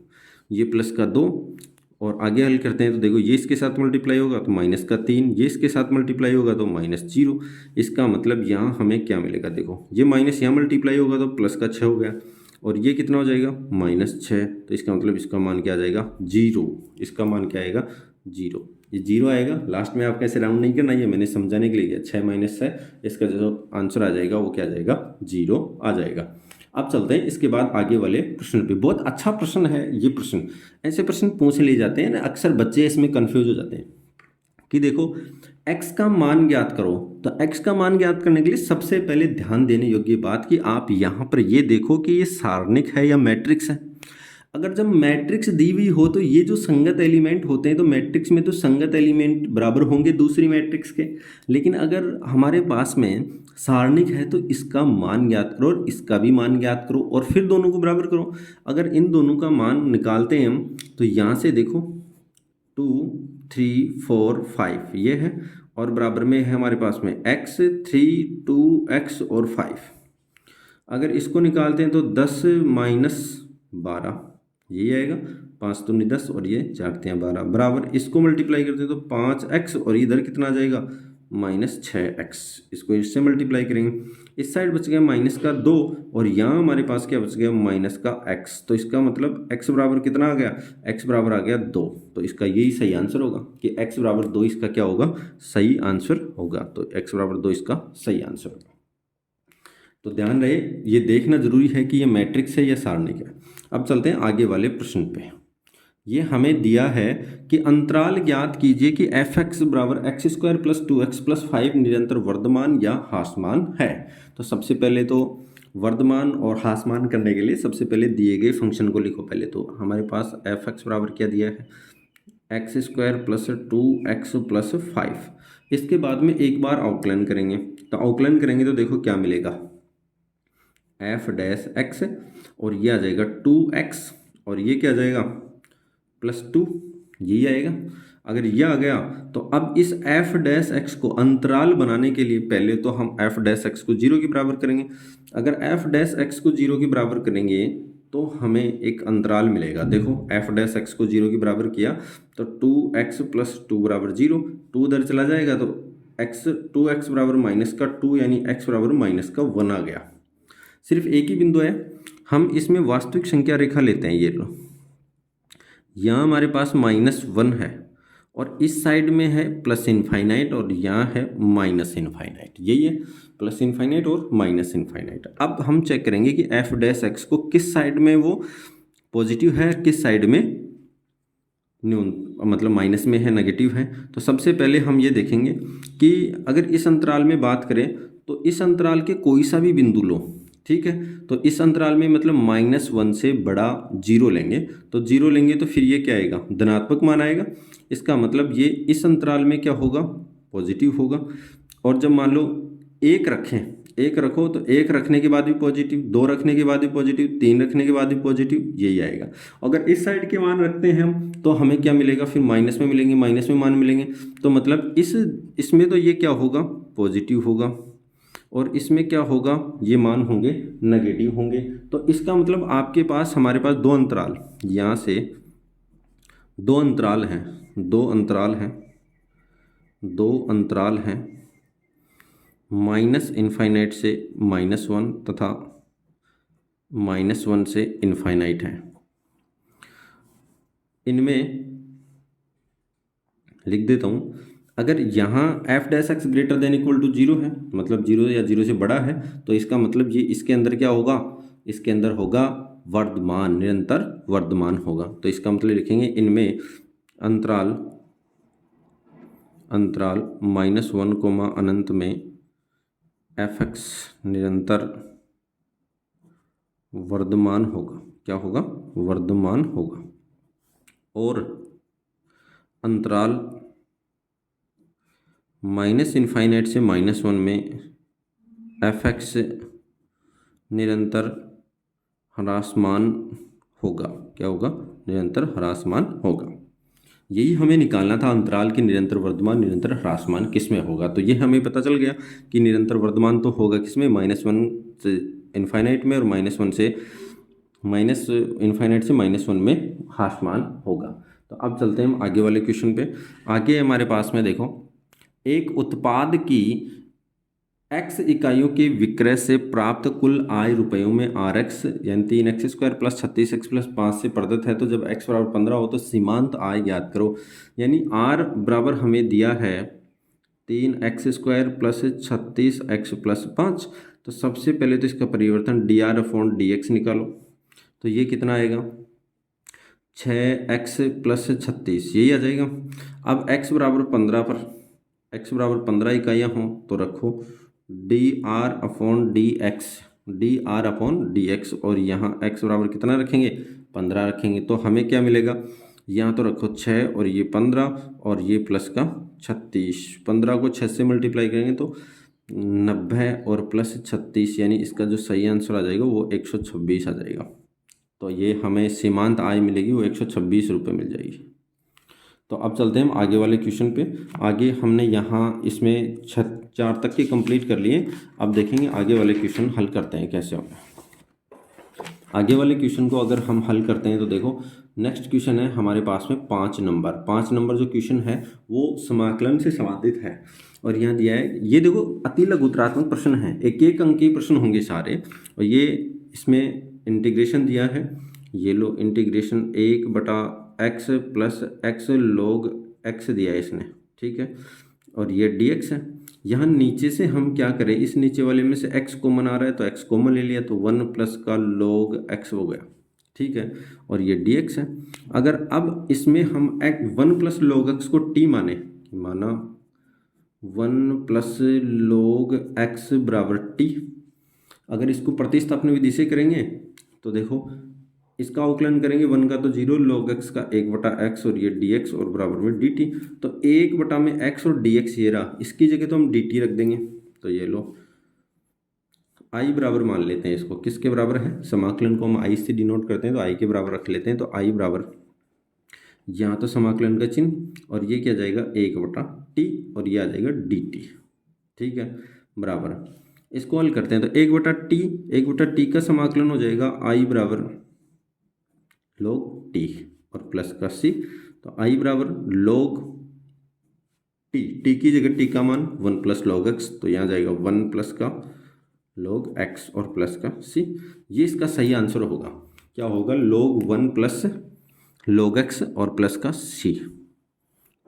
ये प्लस का 2, और आगे हल करते हैं तो देखो ये इसके साथ मल्टीप्लाई होगा तो -3, ये इसके साथ मल्टीप्लाई होगा तो -0। इसका मतलब यहाँ हमें क्या मिलेगा, देखो ये माइनस यहाँ मल्टीप्लाई होगा तो प्लस का 6 हो गया, और ये कितना हो जाएगा -6। तो इसका मतलब इसका मान क्या आ जाएगा 0, इसका मान क्या आएगा 0, ये 0 आएगा। लास्ट में आपका ऐसे राउंड नहीं करना, ये मैंने समझाने के लिए किया, 6 - 6, इसका जो आंसर आ जाएगा वो क्या आ जाएगा 0 आ जाएगा। अब चलते हैं इसके बाद आगे वाले प्रश्न पे। बहुत अच्छा प्रश्न है ये प्रश्न, ऐसे प्रश्न पूछ लिए जाते हैं ना, अक्सर बच्चे इसमें कंफ्यूज हो जाते हैं कि देखो x का मान ज्ञात करो। तो x का मान ज्ञात करने के लिए सबसे पहले ध्यान देने योग्य बात कि आप यहाँ पर ये देखो कि ये सारणिक है या मैट्रिक्स है। अगर जब मैट्रिक्स दी हुई हो तो ये जो संगत एलिमेंट होते हैं तो मैट्रिक्स में तो संगत एलिमेंट बराबर होंगे दूसरी मैट्रिक्स के। लेकिन अगर हमारे पास में सारणिक है तो इसका मान ज्ञात करो और इसका भी मान ज्ञात करो और फिर दोनों को बराबर करो। अगर इन दोनों का मान निकालते हैं हम तो यहाँ से देखो 2 3 4 5 ये है और बराबर में है हमारे पास में x 3 2x और 5। अगर इसको निकालते हैं तो 10 माइनस 12 यही आएगा, 5 दूनी 10 और ये 4 तियाँ 12 बराबर इसको मल्टीप्लाई करते हैं तो 5x और इधर कितना आ जाएगा -6x। इसको इससे मल्टीप्लाई करेंगे, इस साइड बच गया माइनस का 2 और यहाँ हमारे पास क्या बच गया माइनस का x। तो इसका मतलब x बराबर कितना आ गया, x बराबर आ गया 2। तो इसका यही सही आंसर होगा कि x बराबर 2 इसका क्या होगा, सही आंसर होगा। तो x बराबर 2 इसका सही आंसर होगा। तो ध्यान रहे ये देखना जरूरी है कि ये मैट्रिक्स है या सारणिक है। अब चलते हैं आगे वाले प्रश्न पे। ये हमें दिया है कि अंतराल ज्ञात कीजिए कि f(x) बराबर x² प्लस 2x प्लस 5 निरंतर वर्धमान या ह्रासमान है। तो सबसे पहले तो वर्धमान और ह्रासमान करने के लिए सबसे पहले दिए गए फंक्शन को लिखो। पहले तो हमारे पास f(x) बराबर क्या दिया है, x² प्लस 2x प्लस 5। इसके बाद में एक बार अवकलन करेंगे, तो अवकलन करेंगे तो देखो क्या मिलेगा, f(x) और ये आ जाएगा 2x और ये क्या आ जाएगा +2, यही आएगा। अगर यह आ गया तो अब इस f(x) को अंतराल बनाने के लिए पहले तो हम f(x) को 0 के बराबर करेंगे। अगर f(x) को 0 के बराबर करेंगे तो हमें एक अंतराल मिलेगा। देखो f(x) को 0 के बराबर किया तो 2x प्लस 2 बराबर 0, 2 उधर चला जाएगा तो 2x बराबर -2 यानी x बराबर -1 आ गया। सिर्फ एक ही बिंदु है, हम इसमें वास्तविक संख्या रेखा लेते हैं। ये लो, यहाँ हमारे पास -1 है और इस साइड में है प्लस इनफाइनाइट और यहाँ है माइनस इनफाइनाइट। यही है प्लस इनफाइनाइट और माइनस इनफाइनाइट। अब हम चेक करेंगे कि f(x) को किस साइड में वो पॉजिटिव है, किस साइड में मतलब माइनस में है, नेगेटिव है। तो सबसे पहले हम ये देखेंगे कि अगर इस अंतराल में बात करें तो इस अंतराल के कोई सा भी बिंदु लो, ठीक है। तो इस अंतराल में मतलब -1 से बड़ा 0 लेंगे, तो 0 लेंगे तो फिर ये क्या आएगा, धनात्मक मान आएगा। इसका मतलब ये इस अंतराल में क्या होगा, पॉजिटिव होगा। और जब मान लो 1 रखें, 1 रखो तो 1 रखने के बाद भी पॉजिटिव, 2 रखने के बाद भी पॉजिटिव, 3 रखने के बाद भी पॉजिटिव, यही आएगा। अगर इस साइड के मान रखते हैं हम तो हमें क्या मिलेगा, फिर माइनस में मिलेंगे, माइनस में मान मिलेंगे। तो मतलब इसमें तो ये क्या होगा, पॉजिटिव होगा और इसमें क्या होगा, ये मान होंगे नेगेटिव होंगे। तो इसका मतलब आपके पास हमारे पास 2 अंतराल, यहाँ से 2 अंतराल हैं, 2 अंतराल हैं, 2 अंतराल हैं माइनस इनफाइनाइट से -1 तथा -1 से इनफाइनाइट है। इनमें लिख देता हूँ, अगर यहाँ f(x) greater than equal to 0 है, मतलब 0 या 0 से बड़ा है, तो इसका मतलब ये इसके अंदर क्या होगा, इसके अंदर होगा वर्धमान, निरंतर वर्धमान होगा। तो इसका मतलब लिखेंगे इनमें अंतराल -1 अनंत में f(x) निरंतर वर्धमान होगा। क्या होगा, वर्धमान होगा। और अंतराल -इनफाइनाइट से -1 में f(x) निरंतर ह्रासमान होगा। क्या होगा, निरंतर ह्रासमान होगा। यही हमें निकालना था, अंतराल के निरंतर वर्धमान निरंतर ह्रासमान किस में होगा। तो ये हमें पता चल गया कि निरंतर वर्धमान तो होगा किस में, -1 से इनफाइनाइट में और -1 से इनफाइनाइट से -1 में ह्रासमान होगा। तो अब चलते हैं हम आगे वाले क्वेश्चन पे। आगे हमारे पास में देखो, एक उत्पाद की x इकाइयों के विक्रय से प्राप्त कुल आय रुपयों में Rx यानी 3x² प्लस 36x प्लस 5 से प्रदत्त है। तो जब x बराबर 15 हो तो सीमांत आय ज्ञात करो। यानी r बराबर हमें दिया है 3x² प्लस 36x प्लस 5। तो सबसे पहले तो इसका परिवर्तन dr/dx निकालो, तो ये कितना आएगा 6x प्लस 36, यही आ जाएगा। अब x बराबर 15 पर x बराबर 15 इकाइयाँ हों तो रखो dr/dx और यहाँ x बराबर कितना रखेंगे 15 रखेंगे तो हमें क्या मिलेगा, यहाँ तो रखो 6 और ये 15 और ये प्लस का 36। 15 को 6 से मल्टीप्लाई करेंगे तो 90 और प्लस 36, यानी इसका जो सही आंसर आ जाएगा वो 126 आ जाएगा। तो ये हमें सीमांत आय मिलेगी वो 126 रुपये मिल जाएगी। तो अब चलते हैं हम आगे वाले क्वेश्चन पे। आगे हमने यहाँ इसमें 4 तक के कंप्लीट कर लिए। अब देखेंगे आगे वाले क्वेश्चन हल करते हैं कैसे होगा। आगे वाले क्वेश्चन को अगर हम हल करते हैं तो देखो नेक्स्ट क्वेश्चन है हमारे पास में 5 नंबर। 5 नंबर जो क्वेश्चन है वो समाकलन से संबंधित है और यहाँ दिया है, ये देखो अति लघुत्रात्मक प्रश्न है, एक एक अंक के प्रश्न होंगे सारे। और ये इसमें इंटीग्रेशन दिया है, ये लो integration 1/x plus x log x दिया है इसने, ठीक है। और ये dx है। यहाँ नीचे से हम क्या करें, इस नीचे वाले में से x कॉमन आ रहा है तो x कॉमन ले लिया तो 1 प्लस का log x हो गया, ठीक है। और ये dx है। अगर अब इसमें हम 1 प्लस log x को t माना 1 प्लस log x बराबर t। अगर इसको प्रतिस्थापन विधि से करेंगे तो देखो इसका अवकलन करेंगे 1 का तो 0, log x का 1/x और ये dx और बराबर में dt। तो 1 में x और dx ये रहा, इसकी जगह तो हम dt रख देंगे। तो ये लो i बराबर मान लेते हैं इसको, किसके बराबर है, समाकलन को हम i से डिनोट करते हैं तो i के बराबर रख लेते हैं। तो i बराबर यहाँ तो समाकलन का चिन्ह और ये क्या जाएगा 1/t और ये आ जाएगा dt, ठीक है, बराबर। इसको हल करते हैं तो 1/t का समाकलन हो जाएगा i बराबर log t और प्लस का c। तो i बराबर log t की जगह t का मान 1 प्लस log x, तो यहाँ जाएगा 1 प्लस का log x और प्लस का c। ये इसका सही आंसर होगा, क्या होगा, log 1 प्लस log x और प्लस का c।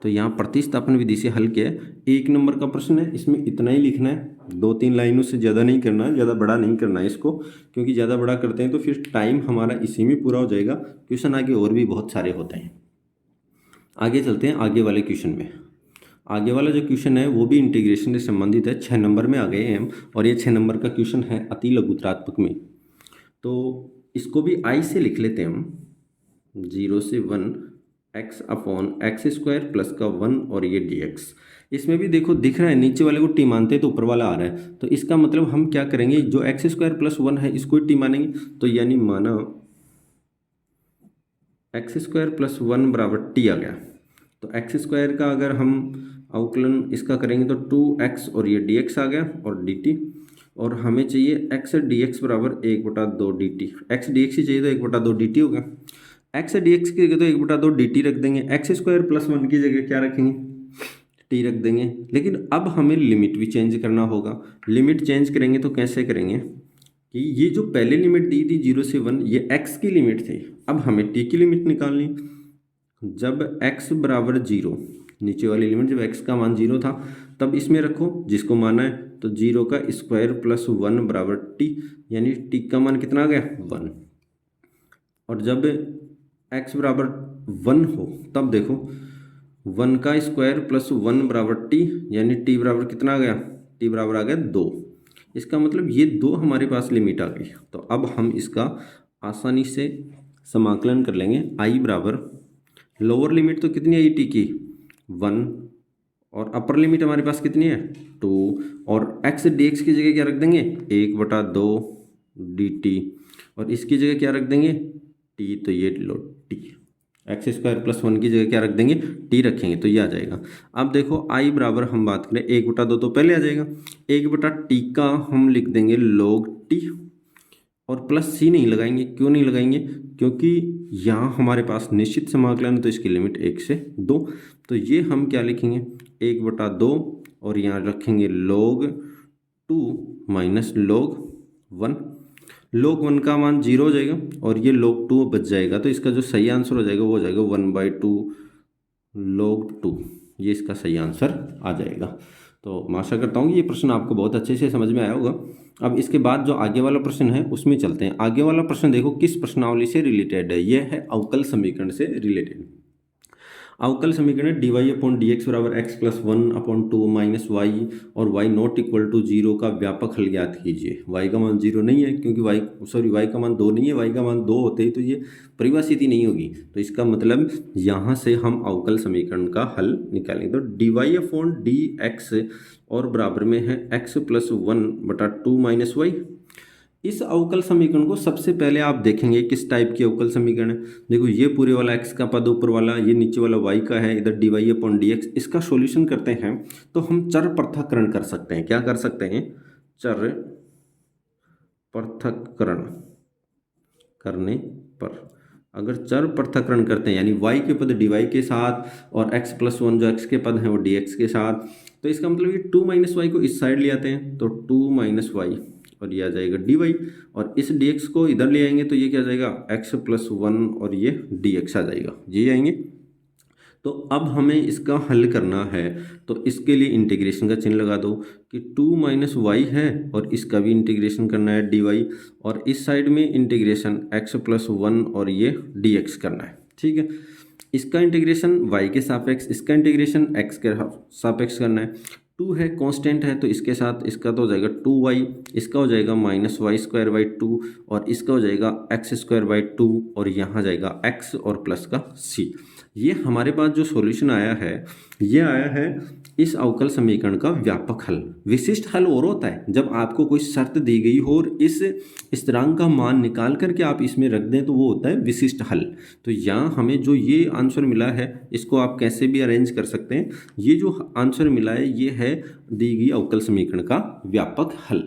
तो यहाँ प्रतिस्थापन विधि से हल किया है। 1 नंबर का प्रश्न है, इसमें इतना ही लिखना है, 2-3 लाइनों से ज़्यादा नहीं करना है, ज़्यादा बड़ा नहीं करना है इसको, क्योंकि ज़्यादा बड़ा करते हैं तो फिर टाइम हमारा इसी में पूरा हो जाएगा। क्वेश्चन आगे और भी बहुत सारे होते हैं। आगे चलते हैं आगे वाले क्वेश्चन में। आगे वाला जो क्वेश्चन है वो भी इंटीग्रेशन से संबंधित है, 6 नंबर में आ गए हैं हम, और ये 6 नंबर का क्वेश्चन है अति लघुत्रात्मक में। तो इसको भी आई से लिख लेते हैं हम, 0 से 1 x/x² प्लस का 1 और ये dx। इसमें भी देखो दिख रहा है नीचे वाले को t मानते हैं तो ऊपर वाला आ रहा है, तो इसका मतलब हम क्या करेंगे, जो x² प्लस 1 है इसको t मानेंगे। तो यानी माना x² प्लस 1 बराबर t आ गया। तो x² का अगर हम अवकलन इसका करेंगे तो 2x और ये dx आ गया और dt, और हमें चाहिए x dx बराबर 1/2 dt। x dx ही चाहिए तो 1/2 dt हो गया। x dx की जगह तो 1/2 dt रख देंगे, x² प्लस 1 की जगह क्या रखेंगे, t रख देंगे। लेकिन अब हमें लिमिट भी चेंज करना होगा। लिमिट चेंज करेंगे तो कैसे करेंगे कि ये जो पहले लिमिट दी थी 0 से 1 ये x की लिमिट थी, अब हमें t की लिमिट निकालनी। जब x बराबर 0, नीचे वाली लिमिट जब x का मान 0 था तब इसमें रखो जिसको माना है, तो 0 का स्क्वायर प्लस 1 बराबर t, यानी t का मान कितना आ गया 1। और जब x बराबर 1 हो तब देखो 1 का स्क्वायर प्लस 1 बराबर t, यानी t बराबर कितना आ गया, t बराबर आ गया 2। इसका मतलब ये 2 हमारे पास लिमिट आ गई। तो अब हम इसका आसानी से समाकलन कर लेंगे। i बराबर लोअर लिमिट तो कितनी आई t की 1, और अपर लिमिट हमारे पास कितनी है 2, और x dx की जगह क्या रख देंगे 1/2 dt, और इसकी जगह क्या रख देंगे t, तो ये लो t। x² प्लस 1 की जगह क्या रख देंगे t रखेंगे तो ये आ जाएगा। अब देखो i बराबर हम बात करें 1/2 तो पहले आ जाएगा, 1/t का हम लिख देंगे log t, और प्लस c नहीं लगाएंगे। क्यों नहीं लगाएंगे, क्योंकि यहाँ हमारे पास निश्चित समाकलन है तो इसकी लिमिट 1 से 2। तो ये हम क्या लिखेंगे 1/2 और यहाँ रखेंगे log 2 माइनस log 1। log 1 का मान 0 हो जाएगा और ये log 2 बच जाएगा, तो इसका जो सही आंसर हो जाएगा वो हो जाएगा 1/2 log 2। ये इसका सही आंसर आ जाएगा। तो मैं आशा करता हूँ कि ये प्रश्न आपको बहुत अच्छे से समझ में आया होगा। अब इसके बाद जो आगे वाला प्रश्न है उसमें चलते हैं। आगे वाला प्रश्न देखो किस प्रश्नावली से रिलेटेड है, ये है अवकल समीकरण से रिलेटेड। अवकल समीकरण dy अपॉन डी एक्स बराबर x plus one upon two minus y और y not equal to zero का व्यापक हल ज्ञात कीजिए। y का मान जीरो नहीं है क्योंकि y का मान दो नहीं है, y का मान दो होते ही तो ये परिभाषित ही नहीं होगी। तो इसका मतलब यहाँ से हम अवकल समीकरण का हल निकालेंगे। तो dy अपॉन डी एक्स और बराबर में है x प्लस वन बटा टू माइनस वाई। इस अवकल समीकरण को सबसे पहले आप देखेंगे किस टाइप की अवकल समीकरण है। देखो ये पूरे वाला x का पद ऊपर वाला, ये नीचे वाला y का है, इधर dy अपॉन डी एक्स। इसका सॉल्यूशन करते हैं तो हम चर पृथक्करण कर सकते हैं। क्या कर सकते हैं? चर पृथक्करण करने पर अगर चर पृथक्करण करते हैं यानी y के पद dy के साथ और x प्लस वन जो x के पद हैं वो dx के साथ, तो इसका मतलब ये टू माइनस वाई को इस साइड ले आते हैं तो टू माइनस वाई और ये आ जाएगा dy और इस dx को इधर ले आएंगे तो ये क्या आ जाएगा x प्लस वन और ये dx आ जाएगा, ये आएंगे। तो अब हमें इसका हल करना है तो इसके लिए इंटीग्रेशन का चिन्ह लगा दो कि टू माइनस वाई है और इसका भी इंटीग्रेशन करना है dy और इस साइड में इंटीग्रेशन x प्लस वन और ये dx करना है। ठीक है, इसका इंटीग्रेशन y के सापेक्ष, इसका इंटीग्रेशन x के सापेक्ष करना है। टू है कांस्टेंट है तो इसके साथ इसका तो हो जाएगा टू वाई, इसका हो जाएगा minus y square by two और इसका हो जाएगा एक्स स्क्वायर बाई टू और यहाँ जाएगा x और प्लस का c। ये हमारे पास जो सॉल्यूशन आया है ये आया है इस अवकल समीकरण का व्यापक हल। विशिष्ट हल और होता है जब आपको कोई शर्त दी गई हो और इस स्थिरांक का मान निकाल करके आप इसमें रख दें तो वो होता है विशिष्ट हल। तो यहाँ हमें जो ये आंसर मिला है इसको आप कैसे भी अरेंज कर सकते हैं। ये जो आंसर मिला है ये है दी गई अवकल समीकरण का व्यापक हल।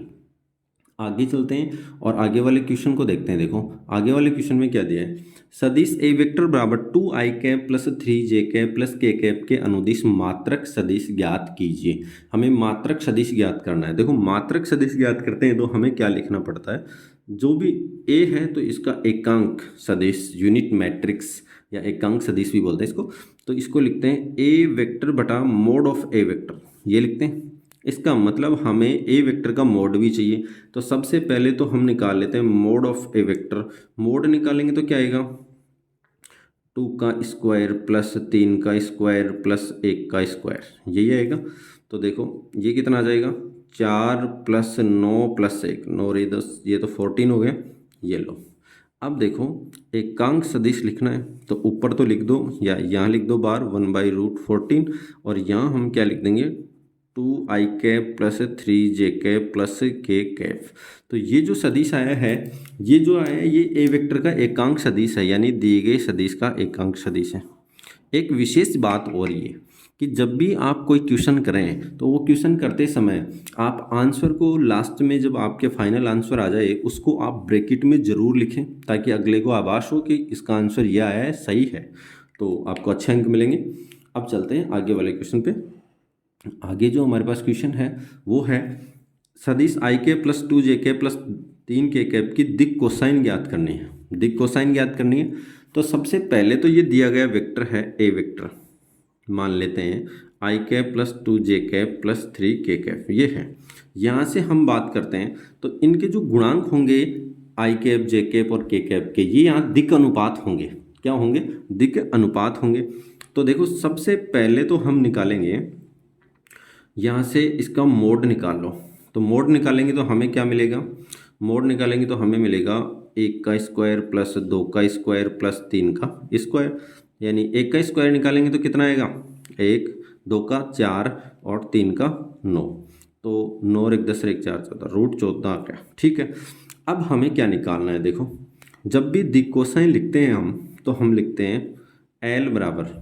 आगे चलते हैं और आगे वाले क्वेश्चन को देखते हैं। देखो आगे वाले क्वेश्चन में क्या दिया है, सदिश ए वेक्टर बराबर two i cap plus three j cap plus k cap के अनुदिश मात्रक सदिश ज्ञात कीजिए। हमें मात्रक सदिश ज्ञात करना है। देखो मात्रक सदिश ज्ञात करते हैं तो हमें क्या लिखना पड़ता है, जो भी ए है तो इसका एकांक सदिश, यूनिट मैट्रिक्स या एकांक सदिश भी बोलते हैं इसको, तो इसको लिखते हैं ए वेक्टर बटा मोड ऑफ ए वेक्टर, ये लिखते हैं। इसका मतलब हमें ए वेक्टर का मोड भी चाहिए तो सबसे पहले तो हम निकाल लेते हैं mode of A vector. Mode निकालेंगे तो क्या आएगा, टू का स्क्वायर प्लस तीन का स्क्वायर प्लस एक का स्क्वायर, यही आएगा। तो देखो ये कितना आ जाएगा, चार प्लस नौ प्लस एक, नौ रे दस, ये तो 14 हो गया। ये लो, अब देखो एकांक सदिश लिखना है तो ऊपर तो लिख दो या यहाँ लिख दो बार 1/√14 और यहाँ हम क्या लिख देंगे, two i cap plus three j cap plus k cap. तो ये जो सदिश आया है, ये जो आया है ये ए वेक्टर का एकांक सदिश है यानी दिए गए सदिश का एकांक सदिश है। एक विशेष बात और ये कि जब भी आप कोई क्वेश्चन करें तो वो क्वेश्चन करते समय आप आंसर को लास्ट में जब आपके फाइनल आंसर आ जाए उसको आप ब्रैकेट में ज़रूर लिखें ताकि अगले को आभास हो कि इसका आंसर यह आया है, सही है, तो आपको अच्छे अंक मिलेंगे। अब चलते हैं आगे वाले क्वेश्चन पे। आगे जो हमारे पास क्वेश्चन है वो है सदिश आई के प्लस टू जे के प्लस तीन के कैप की दिक कोसाइन ज्ञात करनी है। दिक कोसाइन ज्ञात करनी है तो सबसे पहले तो ये दिया गया वेक्टर है ए वेक्टर, मान लेते हैं आई कैप प्लस टू जे कैप प्लस थ्री के कैप, ये है। यहाँ से हम बात करते हैं तो इनके जो गुणांक होंगे आई कैप जे कैप और के कैप के, ये यहाँ दिक अनुपात होंगे। क्या होंगे, दिक अनुपात होंगे। तो देखो सबसे पहले तो हम निकालेंगे यहाँ से इसका मोड निकाल लो। तो मोड निकालेंगे तो हमें क्या मिलेगा, मोड निकालेंगे तो हमें मिलेगा एक का स्क्वायर प्लस दो का स्क्वायर प्लस तीन का स्क्वायर, यानी एक का स्क्वायर निकालेंगे तो कितना आएगा, एक, दो का चार और तीन का नौ, तो नौ और एक 10 और एक 4 14, √14 आ गया। ठीक है, अब हमें क्या निकालना है, देखो जब भी दिक कोसाइन लिखते हैं हम तो हम लिखते हैं एल बराबर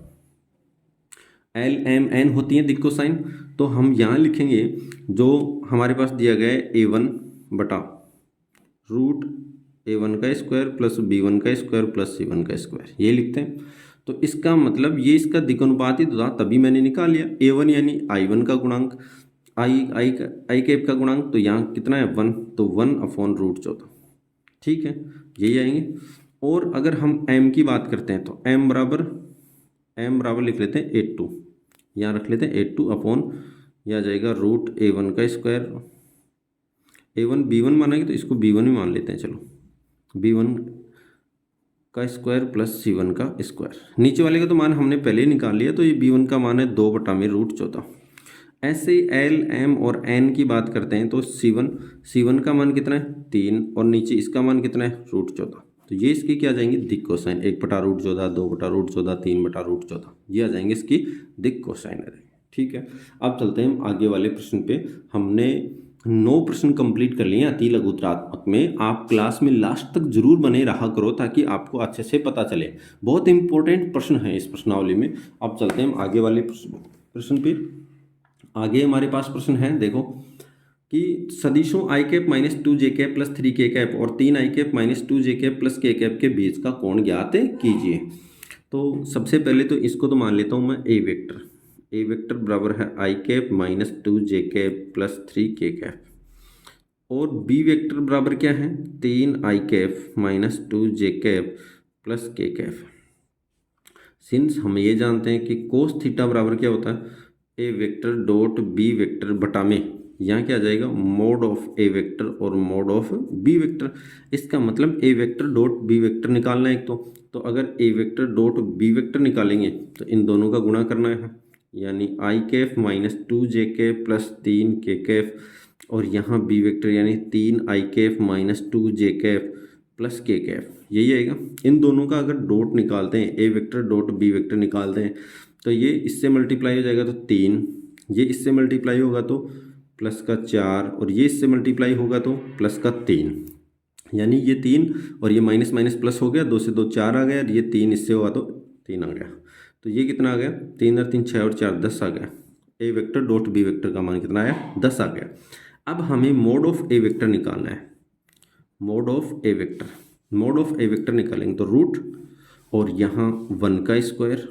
एल एम एन होती है दिक कोसाइन। तो हम यहाँ लिखेंगे जो हमारे पास दिया गया है a1 बटा √a1 का स्क्वायर प्लस b1 का स्क्वायर प्लस c1 का स्क्वायर, ये लिखते हैं। तो इसका मतलब ये इसका दिक अनुपात ही तो था, तभी मैंने निकाल लिया। a1 यानी i1 का गुणांक, आई कैप का गुणांक, तो यहाँ कितना है 1, तो 1/√14, ठीक है, यही आएंगे। और अगर हम m की बात करते हैं तो m बराबर लिख लेते हैं 8/2, यहाँ रख लेते हैं 8/2 अपॉन, यह आ जाएगा √a1 का स्क्वायर, a1 b1 मानेंगे तो इसको b1 ही मान लेते हैं, चलो b1 का स्क्वायर प्लस C1 का स्क्वायर। नीचे वाले का तो मान हमने पहले ही निकाल लिया, तो ये B1 का मान है 2/√14। ऐसे L M और N की बात करते हैं तो C1 का मान कितना है 3 और नीचे इसका मान कितना है √14। तो ये इसकी क्या आ जाएंगे दिक् कोसाइन, 1/√14, 2/√14, 3/√14, ये आ जाएंगे इसकी दिक् कोसाइन आ जाएंगे। ठीक है, अब चलते हैं आगे वाले प्रश्न पे। हमने 9 प्रश्न कंप्लीट कर लिए अति लघुत्रात्मक में। आप क्लास में लास्ट तक जरूर बने रहा करो ताकि आपको अच्छे से पता चले, बहुत इंपॉर्टेंट प्रश्न है इस प्रश्नावली में। अब चलते हैं आगे वाले प्रश्न पे। आगे हमारे पास प्रश्न है, देखो कि सदिशों i cap -2 j cap plus 3 k cap और 3 i cap -2 j cap plus k cap के बीच का कोण ज्ञात कीजिए। तो सबसे पहले तो इसको तो मान लेता हूँ मैं ए वेक्टर बराबर है i cap -2 j cap plus 3 k cap, और बी वेक्टर बराबर क्या है 3 i cap -2 j cap plus k cap. Since हम ये जानते हैं कि कोस थीटा बराबर क्या होता है ए वेक्टर डॉट बी वेक्टर बटा में, यहाँ क्या आ जाएगा मोड ऑफ ए वेक्टर और मोड ऑफ बी वेक्टर। इसका मतलब ए वेक्टर डॉट बी वेक्टर निकालना है एक तो अगर ए वेक्टर डॉट बी वेक्टर निकालेंगे तो इन दोनों का गुणा करना है, यानी आई कैफ -2 जे कैफ प्लस 3 के कैफ, और यहाँ बी वेक्टर यानी 3 आई कैफ -2 जे कैफ प्लस के कैफ, यही आएगा। इन दोनों का अगर डॉट निकालते हैं ए वेक्टर डॉट बी वेक्टर निकालते हैं तो ये इससे मल्टीप्लाई हो जाएगा तो 3, ये इससे मल्टीप्लाई होगा तो प्लस का 4, और ये इससे मल्टीप्लाई होगा तो प्लस का 3, यानी ये 3 और ये माइनस माइनस प्लस हो गया, 2 से 2 4 आ गया, ये 3 इससे होगा तो 3 आ गया। तो ये कितना आ गया 3 और 3 6 और 4 10 आ गया। ए वेक्टर डॉट बी वेक्टर का मान कितना आया 10 आ गया। अब हमें मोड ऑफ ए वेक्टर निकालना है। मोड ऑफ ए वेक्टर निकालेंगे तो रूट और यहाँ 1 का स्क्वायर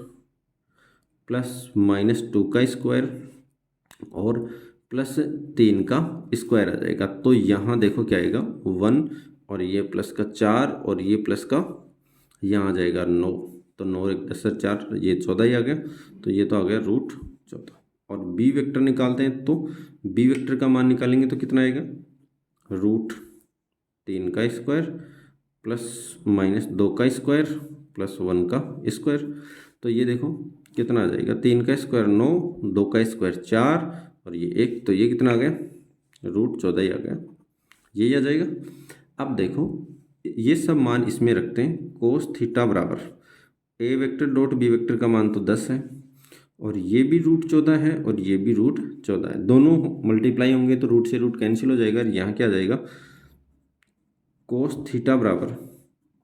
प्लस -2 का स्क्वायर और प्लस 3 का स्क्वायर आ जाएगा। तो यहाँ देखो क्या आएगा 1 और ये प्लस का 4 और ये प्लस का यहाँ आ जाएगा 9, तो 9 1 10 4 ये 14 ही आ गया, तो ये तो आ गया √14। और बी वेक्टर निकालते हैं तो बी वेक्टर का मान निकालेंगे तो कितना आएगा √3 का स्क्वायर प्लस -2 का स्क्वायर प्लस 1 का स्क्वायर। तो ये देखो कितना आ जाएगा 3 का स्क्वायर 9, 2 का स्क्वायर 4 और ये 1, तो ये कितना आ गया √14 ही आ गया, यही आ जाएगा। अब देखो ये सब मान इसमें रखते हैं, कोस थीटा बराबर A vector dot B vector का मान तो 10 है और ये भी √14 है और ये भी √14 है, दोनों मल्टीप्लाई होंगे तो रूट से रूट कैंसिल हो जाएगा। यहाँ क्या आ जाएगा कोस थीटा बराबर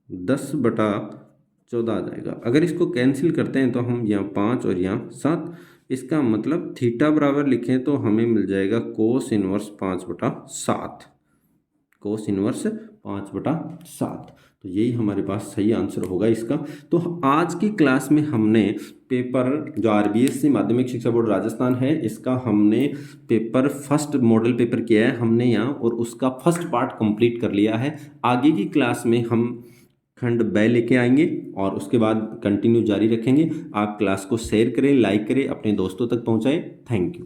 10/14 आ जाएगा। अगर इसको कैंसिल करते हैं तो हम यहाँ 5 और यहाँ 7, इसका मतलब थीटा बराबर लिखें तो हमें मिल जाएगा कोस इनवर्स 5/7, कोस इनवर्स 5/7। तो यही हमारे पास सही आंसर होगा इसका। तो आज की क्लास में हमने पेपर जो RBSC माध्यमिक शिक्षा बोर्ड राजस्थान है, इसका हमने पेपर फर्स्ट मॉडल पेपर किया है हमने यहाँ, और उसका फर्स्ट पार्ट कंप्लीट कर लिया है। आगे की क्लास में हम खंड ब लेके आएंगे और उसके बाद कंटिन्यू जारी रखेंगे। आप क्लास को शेयर करें, लाइक करें, अपने दोस्तों तक पहुँचाएँ। Thank you.